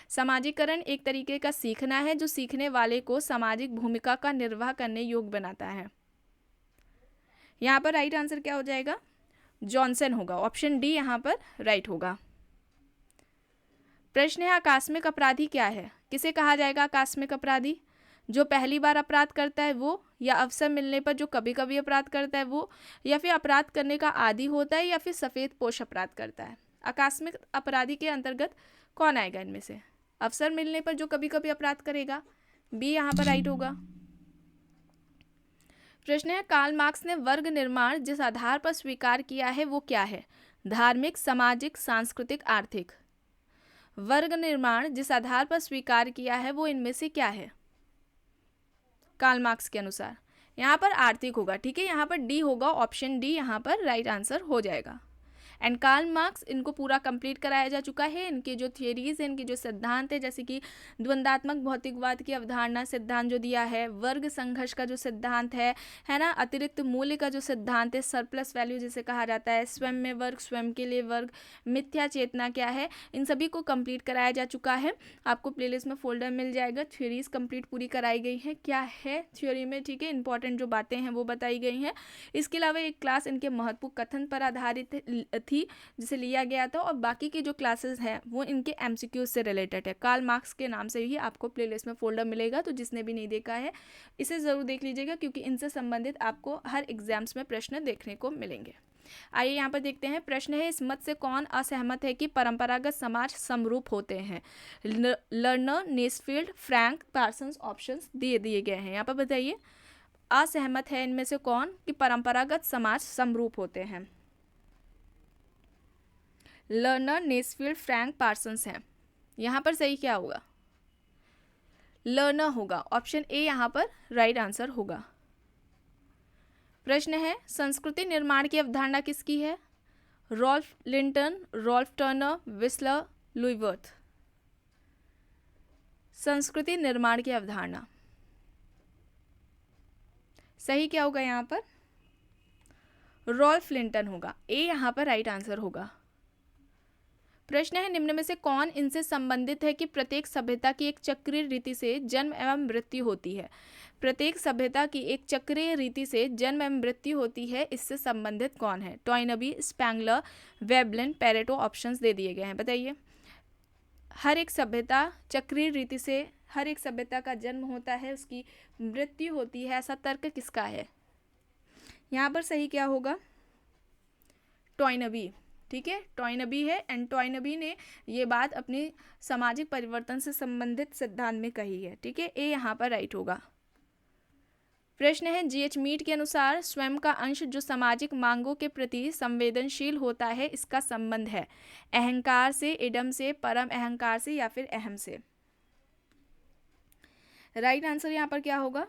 समाजीकरण एक तरीके का सीखना है जो सीखने वाले को सामाजिक भूमिका का निर्वाह करने योग्य बनाता है। यहाँ पर राइट आंसर क्या हो जाएगा? जॉनसन होगा, ऑप्शन डी यहाँ पर राइट होगा। प्रश्न है, आकस्मिक अपराधी क्या है? किसे कहा जाएगा आकस्मिक अपराधी? जो पहली बार अपराध करता है वो, या अवसर मिलने पर जो कभी कभी अपराध करता है वो, या फिर अपराध करने का आदी होता है, या फिर सफेद पोश अपराध करता है? आकस्मिक अपराधी के अंतर्गत कौन आएगा इनमें से? अवसर मिलने पर जो कभी कभी अपराध करेगा, बी यहाँ पर राइट होगा। प्रश्न है, कार्ल मार्क्स ने वर्ग निर्माण जिस आधार पर स्वीकार किया है वो क्या है? धार्मिक, सामाजिक, सांस्कृतिक, आर्थिक? वर्ग निर्माण जिस आधार पर स्वीकार किया है वो इनमें से क्या है कार्ल मार्क्स के अनुसार? यहाँ पर आर्थिक होगा, ठीक है, यहाँ पर डी होगा, ऑप्शन डी यहाँ पर राइट आंसर हो जाएगा। एंड कार्ल मार्क्स इनको पूरा कंप्लीट कराया जा चुका है। इनके जो थियरीज हैं, इनके जो सिद्धांत है, जैसे कि द्वंदात्मक भौतिकवाद की अवधारणा सिद्धांत जो दिया है, वर्ग संघर्ष का जो सिद्धांत है ना, अतिरिक्त मूल्य का जो सिद्धांत है, सरप्लस वैल्यू जिसे कहा जाता है, स्वयं में वर्ग, स्वयं के लिए वर्ग, मिथ्या चेतना क्या है, इन सभी को कंप्लीट कराया जा चुका है। आपको प्लेलिस्ट में फोल्डर मिल जाएगा। थ्योरीज कंप्लीट पूरी कराई गई है, क्या है थ्योरी में, ठीक है, इंपॉर्टेंट जो बातें हैं वो बताई गई हैं। इसके अलावा एक क्लास इनके महत्वपूर्ण कथन पर आधारित थी जिसे लिया गया था, और बाकी की जो क्लासेस हैं वो इनके एमसीक्यूज से रिलेटेड है। कार्ल मार्क्स के नाम से ही आपको प्लेलिस्ट में फोल्डर मिलेगा, तो जिसने भी नहीं देखा है इसे ज़रूर देख लीजिएगा, क्योंकि इनसे संबंधित आपको हर एग्जाम्स में प्रश्न देखने को मिलेंगे। आइए यहाँ पर देखते हैं। प्रश्न है, इस मत से कौन असहमत है कि परंपरागत समाज समरूप होते हैं? Learner, Nesfield, Frank, Parsons options दिए गए हैं। यहाँ पर बताइए, असहमत है इनमें से कौन कि परंपरागत समाज समरूप होते हैं? लर्नर, नेस्फील्ड, फ्रैंक, पार्सन्स हैं। यहाँ पर सही क्या होगा? लर्नर होगा, ऑप्शन ए यहाँ पर राइट आंसर होगा। प्रश्न है, संस्कृति निर्माण की अवधारणा किसकी है? Ralph Linton, Ralph Turner, Wissler, Louis Wirth. संस्कृति निर्माण की अवधारणा सही क्या होगा? यहाँ पर रॉल्फ लिंटन होगा, ए यहाँ पर राइट आंसर होगा। प्रश्न है, निम्न में से कौन इनसे संबंधित है कि प्रत्येक सभ्यता की एक चक्रीय रीति से जन्म एवं मृत्यु होती है? प्रत्येक सभ्यता की एक चक्रीय रीति से जन्म एवं मृत्यु होती है, इससे संबंधित कौन है? Toynbee, Spengler, Veblen, Pareto options दे दिए गए हैं। बताइए, हर एक सभ्यता चक्रीय रीति से, हर एक सभ्यता का जन्म होता है, उसकी मृत्यु होती है, ऐसा तर्क किसका है? यहाँ पर सही क्या होगा? टॉयनबी, ठीक है, टॉयनबी है। एंड टॉयनबी ने ये बात अपनी सामाजिक परिवर्तन से संबंधित सिद्धांत में कही है, ठीक है, ए यहाँ पर राइट होगा। प्रश्न है जीएच मीट के अनुसार स्वयं का अंश जो सामाजिक मांगों के प्रति संवेदनशील होता है, इसका संबंध है अहंकार से, इडम से, परम अहंकार से या फिर अहम से। राइट आंसर यहाँ पर क्या होगा?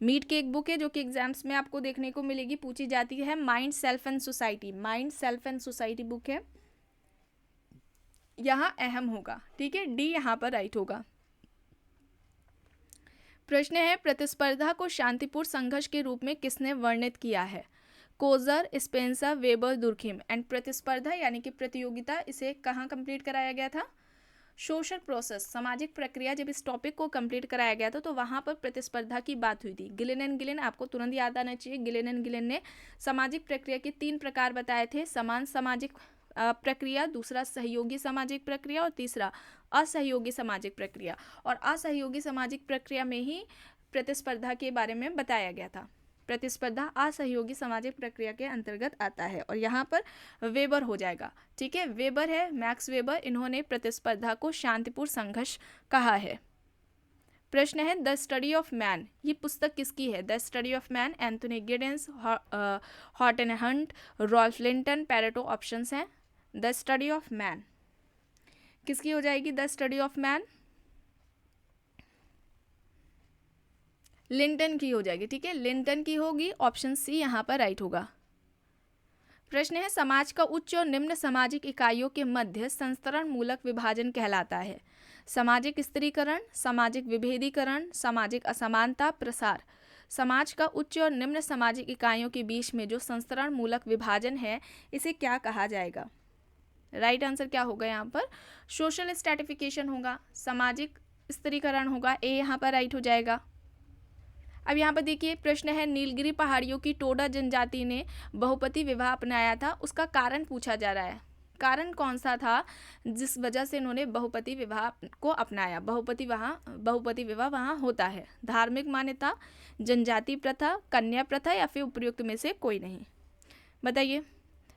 मीट की एक बुक है जो कि एग्जाम्स में आपको देखने को मिलेगी, पूछी जाती है, mind self and society, mind self and society book है। यहाँ अहम होगा, ठीक है, डी यहाँ पर राइट होगा। प्रश्न है प्रतिस्पर्धा को शांतिपूर्ण संघर्ष के रूप में किसने वर्णित किया है? Coser, Spencer, weber, Durkheim. And प्रतिस्पर्धा यानी कि प्रतियोगिता, इसे कहाँ कंप्लीट कराया गया था? सोशल प्रोसेस, सामाजिक प्रक्रिया, जब इस टॉपिक को कंप्लीट कराया गया था तो वहाँ पर प्रतिस्पर्धा की बात हुई थी। गिलेन एंड गिलेन, आपको तुरंत याद आना चाहिए, गिलेन एंड गिलेन ने सामाजिक प्रक्रिया के 3 प्रकार बताए थे, समान सामाजिक प्रक्रिया, दूसरा सहयोगी सामाजिक प्रक्रिया और तीसरा असहयोगी सामाजिक प्रक्रिया। और असहयोगी सामाजिक प्रक्रिया में ही प्रतिस्पर्धा के बारे में बताया गया था। प्रतिस्पर्धा असहयोगी सामाजिक प्रक्रिया के अंतर्गत आता है और यहाँ पर वेबर हो जाएगा, ठीक है, वेबर है, मैक्स वेबर, इन्होंने प्रतिस्पर्धा को शांतिपूर्ण संघर्ष कहा है। प्रश्न है द स्टडी ऑफ मैन, ये पुस्तक किसकी है? The study of man, Anthony Giddens, Horton Hunt, Ralph Linton, Pareto options हैं। द स्टडी ऑफ मैन किसकी हो जाएगी? The study of man Linton की हो जाएगी, ठीक है, लिंटन की होगी, ऑप्शन सी यहाँ पर राइट होगा। प्रश्न है समाज का उच्च और निम्न सामाजिक इकाइयों के मध्य संस्तरण मूलक विभाजन कहलाता है? सामाजिक स्त्रीकरण, सामाजिक विभेदीकरण, सामाजिक असमानता, प्रसार। समाज का उच्च और निम्न सामाजिक इकाइयों के बीच में जो संस्तरण मूलक विभाजन है, इसे क्या कहा जाएगा? राइट आंसर क्या होगा यहाँ पर? सोशल स्ट्रैटिफिकेशन होगा, सामाजिक स्त्रीकरण होगा, ए यहाँ पर राइट हो जाएगा। अब यहाँ पर देखिए प्रश्न है नीलगिरी पहाड़ियों की टोडा जनजाति ने बहुपति विवाह अपनाया था, उसका कारण पूछा जा रहा है। कारण कौन सा था जिस वजह से इन्होंने बहुपति विवाह को अपनाया? बहुपति विवाह वहाँ होता है। धार्मिक मान्यता, जनजाति प्रथा, कन्या प्रथा या फिर उपयुक्त में से कोई नहीं, बताइए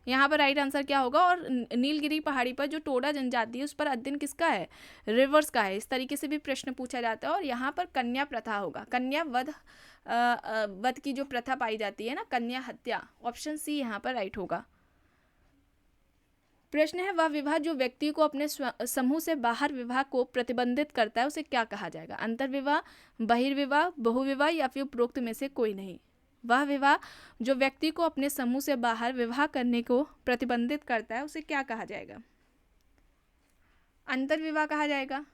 यहाँ पर राइट आंसर क्या होगा? और नीलगिरी पहाड़ी पर जो टोडा जनजाति है उस पर अध्ययन किसका है? रिवर्स का है। इस तरीके से भी प्रश्न पूछा जाता है और यहाँ पर कन्या प्रथा होगा, कन्या वध की जो प्रथा पाई जाती है ना, कन्या हत्या, ऑप्शन सी यहाँ पर राइट होगा। प्रश्न है वह विवाह जो व्यक्ति को अपने समूह से बाहर विवाह को प्रतिबंधित करता है, उसे क्या कहा जाएगा? अंतर्विवाह, बहिर्विवाह, बहुविवाह या फिर उपरोक्त में से कोई नहीं। वह विवाह जो व्यक्ति को अपने समूह से बाहर विवाह करने को प्रतिबंधित करता है, उसे क्या कहा जाएगा? अंतर्विवाह कहा जाएगा,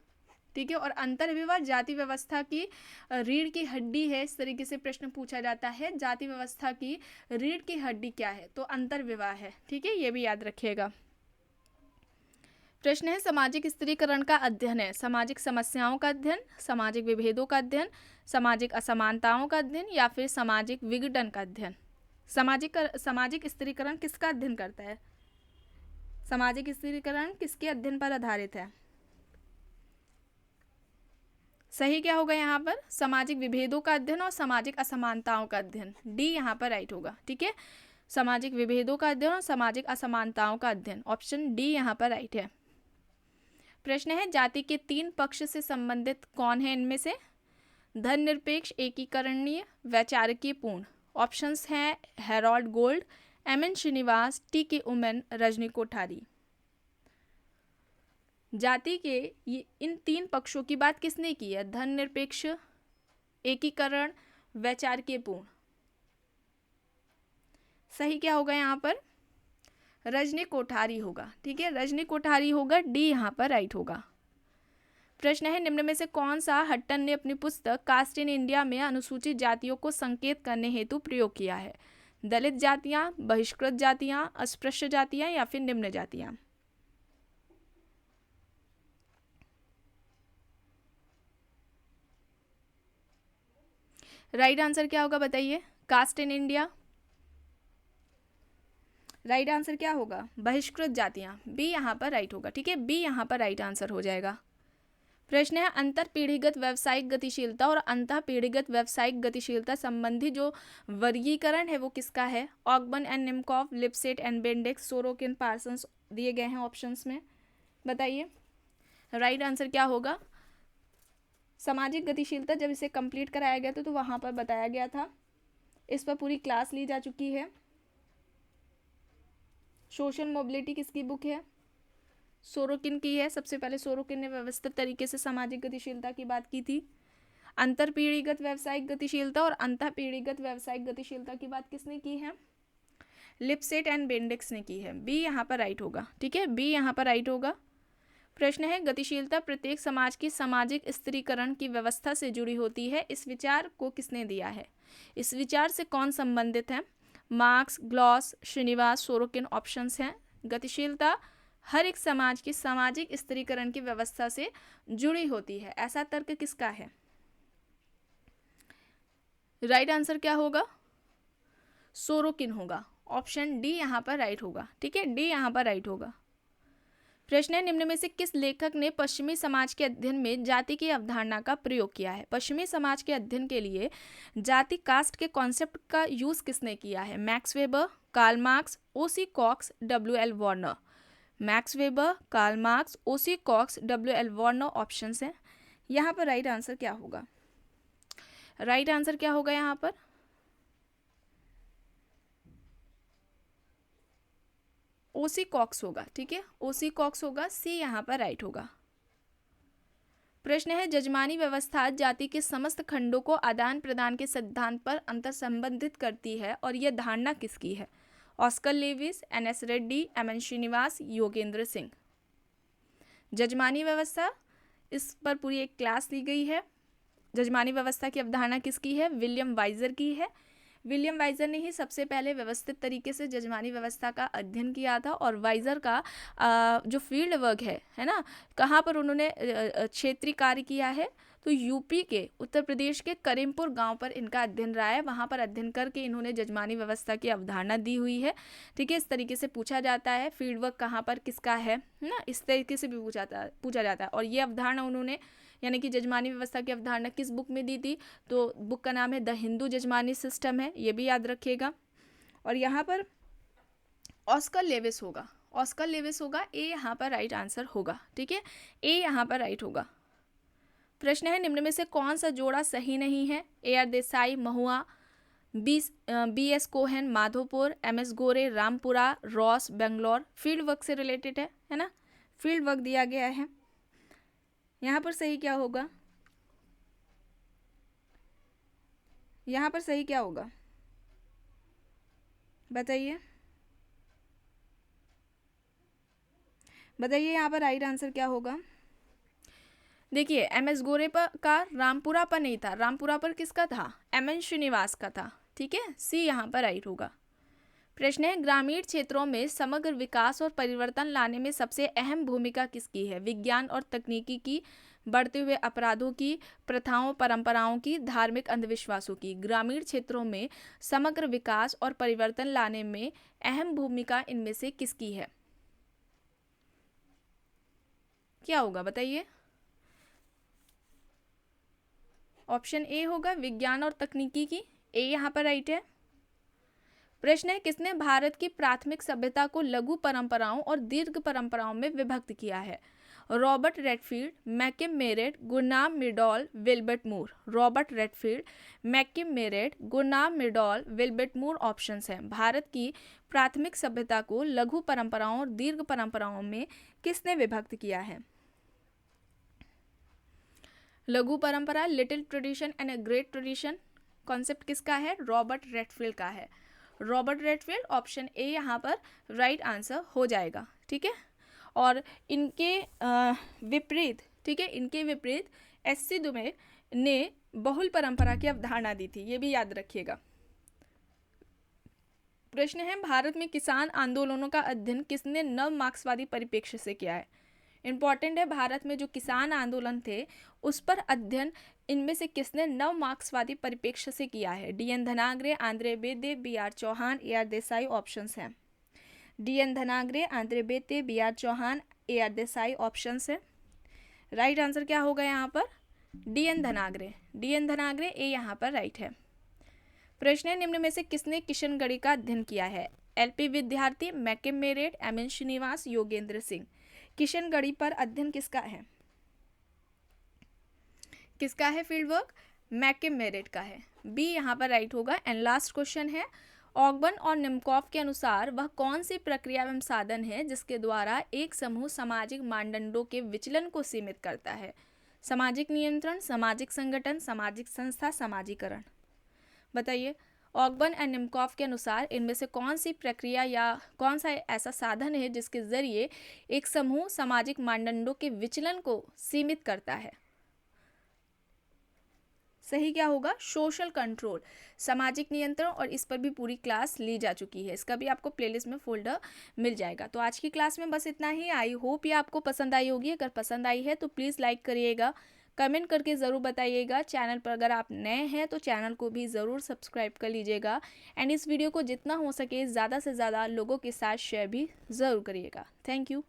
ठीक है। और अंतर्विवाह जाति व्यवस्था की रीढ़ की हड्डी है, इस तरीके से प्रश्न पूछा जाता है, जाति व्यवस्था की रीढ़ की हड्डी क्या है? तो अंतर्विवाह है, ठीक है, ये भी याद रखिएगा। प्रश्न है सामाजिक स्त्रीकरण का अध्ययन है सामाजिक समस्याओं का अध्ययन, सामाजिक विभेदों का अध्ययन, सामाजिक असमानताओं का अध्ययन या फिर सामाजिक विघटन का अध्ययन? सामाजिक स्त्रीकरण किसका अध्ययन करता है? सामाजिक स्त्रीकरण किसके अध्ययन पर आधारित है? सही क्या होगा यहाँ पर? सामाजिक विभेदों का अध्ययन और सामाजिक असमानताओं का अध्ययन, डी यहाँ पर राइट होगा, ठीक है। सामाजिक विभेदों का अध्ययन और सामाजिक असमानताओं का अध्ययन, ऑप्शन डी यहाँ पर राइट है। प्रश्न है जाति के 3 पक्ष से संबंधित कौन है इनमें से? धर्मनिरपेक्ष, एकीकरणीय, वैचारिकी पूर्ण। ऑप्शंस हैं Harold Gould, M N. Srinivas, T K. Oommen, Rajni Kothari. जाति के इन 3 पक्षों की बात किसने की है? धर्मनिरपेक्ष, एकीकरण, वैचारिकी पूर्ण। सही क्या होगा यहाँ पर? रजनी कोठारी होगा, ठीक है, रजनी कोठारी होगा, डी यहाँ पर राइट होगा। प्रश्न है निम्न में से कौन सा हट्टन ने अपनी पुस्तक कास्ट इन इंडिया में अनुसूचित जातियों को संकेत करने हेतु प्रयोग किया है? दलित जातियां, बहिष्कृत जातियां, अस्पृश्य जातियां या फिर निम्न जातियां? राइट आंसर क्या होगा बताइए? Caste in India, right answer क्या होगा? बहिष्कृत जातियां, बी यहाँ पर राइट होगा, ठीक है, बी यहाँ पर राइट आंसर हो जाएगा। प्रश्न है अंतर पीढ़ीगत व्यावसायिक गतिशीलता और अंतः पीढ़ीगत व्यावसायिक गतिशीलता संबंधी जो वर्गीकरण है वो किसका है? Ogburn and Nimkoff, Lipset and Bendix, Sorokin, Parsons दिए गए हैं ऑप्शंस में, बताइए राइट आंसर क्या होगा? सामाजिक गतिशीलता जब इसे कंप्लीट कराया गया था तो वहाँ पर बताया गया था, इस पर पूरी क्लास ली जा चुकी है। सोशल मोबिलिटी किसकी बुक है? सोरोकिन की है। सबसे पहले सोरोकिन ने व्यवस्थित तरीके से सामाजिक गतिशीलता की बात की थी। अंतरपीढ़ीगत व्यावसायिक गतिशीलता और अंतःपीढ़ीगत व्यावसायिक गतिशीलता की बात किसने की है? लिपसेट एंड बेंडिक्स ने की है। बी यहाँ पर राइट होगा। ठीक है, बी यहाँ पर राइट होगा। प्रश्न है, गतिशीलता प्रत्येक समाज की सामाजिक स्त्रीकरण की व्यवस्था से जुड़ी होती है, इस विचार को किसने दिया है? इस विचार से कौन संबंधित है? Marx, Glass, Srinivas, Sorokin options हैं। गतिशीलता हर एक समाज की सामाजिक स्त्रीकरण की व्यवस्था से जुड़ी होती है, ऐसा तर्क किसका है? राइट आंसर क्या होगा? सोरोकिन होगा। ऑप्शन डी यहाँ पर राइट होगा। ठीक है, डी यहाँ पर राइट होगा। प्रश्न है, निम्न में से किस लेखक ने पश्चिमी समाज के अध्ययन में जाति की अवधारणा का प्रयोग किया है? पश्चिमी समाज के अध्ययन के लिए जाति, कास्ट के कॉन्सेप्ट का यूज किसने किया है? Max Weber, Karl Marx, OC Cox, WL. Warner. Max Weber, Karl Marx, OC Cox, WL. Warner options हैं। यहाँ पर राइट आंसर क्या होगा? राइट आंसर क्या होगा यहाँ पर? ओसी कॉक्स होगा। ठीक है, ओसी कॉक्स होगा। सी यहाँ पर राइट होगा। प्रश्न है, जजमानी व्यवस्था जाति के समस्त खंडों को आदान प्रदान के सिद्धांत पर अंतर संबंधित करती है और यह धारणा किसकी है? Oscar Lewis, NS. Reddy, MN. Srinivas, Yogendra Singh. जजमानी व्यवस्था, इस पर पूरी एक क्लास ली गई है। जजमानी व्यवस्था की अवधारणा किसकी है? विलियम वाइजर की है। विलियम वाइजर ने ही सबसे पहले व्यवस्थित तरीके से जजमानी व्यवस्था का अध्ययन किया था। और वाइजर का जो फील्ड वर्क है ना, कहाँ पर उन्होंने क्षेत्रीय कार्य किया है? तो यूपी के, उत्तर प्रदेश के करीमपुर गांव पर इनका अध्ययन रहा है। वहाँ पर अध्ययन करके इन्होंने जजमानी व्यवस्था की अवधारणा दी हुई है। ठीक है, इस तरीके से पूछा जाता है फील्ड वर्क कहाँ पर किसका है ना, इस तरीके से भी पूछा जाता है। और ये अवधारणा उन्होंने, यानी कि जजमानी व्यवस्था की अवधारणा किस बुक में दी थी? तो बुक का नाम है द हिंदू जजमानी सिस्टम है, ये भी याद रखिएगा। और यहाँ पर ऑस्कर लेविस होगा। ऑस्कर लेविस होगा। ए यहाँ पर राइट आंसर होगा। ठीक है, ए यहाँ पर राइट होगा। प्रश्न है, निम्न में से कौन सा जोड़ा सही नहीं है? AR. Desai, Mahuva, BS. Cohn, Madhopur, MS. Gore, Rampura, Ross, Bangalore. Field work से रिलेटेड है ना, फील्ड वर्क दिया गया है। यहाँ पर सही क्या होगा? यहाँ पर सही क्या होगा बताइए, बताइए यहाँ पर राइट आंसर क्या होगा? देखिए, एम.एस. गोरे पर का रामपुरा पर नहीं था, रामपुरा पर किसका था? एम.एन. श्रीनिवास का था। ठीक है, सी यहाँ पर राइट होगा। प्रश्न है, ग्रामीण क्षेत्रों में समग्र विकास और परिवर्तन लाने में सबसे अहम भूमिका किसकी है? विज्ञान और तकनीकी की, बढ़ते हुए अपराधों की, प्रथाओं परंपराओं की, धार्मिक अंधविश्वासों की। ग्रामीण क्षेत्रों में समग्र विकास और परिवर्तन लाने में अहम भूमिका इनमें से किसकी है? क्या होगा बताइए? ऑप्शन ए होगा विज्ञान और तकनीकी की। ए यहाँ पर राइट है। प्रश्न है, किसने भारत की प्राथमिक सभ्यता को लघु परंपराओं और दीर्घ परंपराओं में विभक्त किया है? रॉबर्ट रेडफील्ड, मैकिम मेरेट, गुरनाम मिर्डॉल, विल्बर्ट मूर। रॉबर्ट रेडफील्ड, मैकिम मेरेट, गुरनाम मिर्डॉल, विल्बर्ट मूर ऑप्शंस हैं। भारत की प्राथमिक सभ्यता को लघु परंपराओं और दीर्घ परंपराओं में किसने विभक्त किया है? लघु परंपरा, little tradition and a great tradition, concept किसका है? रॉबर्ट रेडफील्ड का है। रॉबर्ट रेडफील्ड, ऑप्शन ए यहाँ पर राइट आंसर हो जाएगा। ठीक है, और इनके विपरीत, ठीक है, इनके विपरीत एस.सी. दुबे ने बहुल परंपरा की अवधारणा दी थी, ये भी याद रखिएगा। प्रश्न है, भारत में किसान आंदोलनों का अध्ययन किसने नव मार्क्सवादी परिप्रेक्ष्य से किया है? इंपॉर्टेंट है, भारत में जो किसान आंदोलन थे उस पर अध्ययन इनमें से किसने नव मार्क्सवादी परिप्रेक्ष्य से किया है? DN. Dhanagare, Andre Beteille, BR. Chauhan, AR. Desai options हैं। DN. Dhanagare, Andre Beteille, BR. Chauhan, AR. Desai options हैं। राइट आंसर क्या होगा यहाँ पर? डी.एन. धनाग्रे। डी.एन. धनाग्रे, ए यहाँ पर राइट है। प्रश्न है, निम्न में से किसने किशनगढ़ी का अध्ययन किया है? एल.पी. विद्यार्थी, मैकिम मेरेट, एम.एन. श्रीनिवास, योगेंद्र सिंह। किशनगढ़ी पर अध्ययन किसका है? किसका है फील्ड वर्क? मैककिम मेरिट का है, बी यहाँ पर राइट होगा। एंड लास्ट क्वेश्चन है, ऑगबर्न और निम्कॉफ के अनुसार वह कौन सी प्रक्रिया एवं साधन है जिसके द्वारा एक समूह सामाजिक मानदंडों के विचलन को सीमित करता है? सामाजिक नियंत्रण, सामाजिक संगठन, सामाजिक संस्था, समाजीकरण। बताइए, ऑगबर्न एंड निम्कॉफ के अनुसार इनमें से कौन सी प्रक्रिया या कौन सा ऐसा साधन है जिसके जरिए एक समूह सामाजिक मानदंडों के विचलन को सीमित करता है? सही क्या होगा? सोशल कंट्रोल, सामाजिक नियंत्रण। और इस पर भी पूरी क्लास ली जा चुकी है, इसका भी आपको प्लेलिस्ट में फोल्डर मिल जाएगा। तो आज की क्लास में बस इतना ही। आई होप ये आपको पसंद आई होगी। अगर पसंद आई है तो प्लीज़ लाइक करिएगा, कमेंट करके ज़रूर बताइएगा। चैनल पर अगर आप नए हैं तो चैनल को भी ज़रूर सब्सक्राइब कर लीजिएगा। एंड इस वीडियो को जितना हो सके ज़्यादा से ज़्यादा लोगों के साथ शेयर भी ज़रूर करिएगा। Thank you.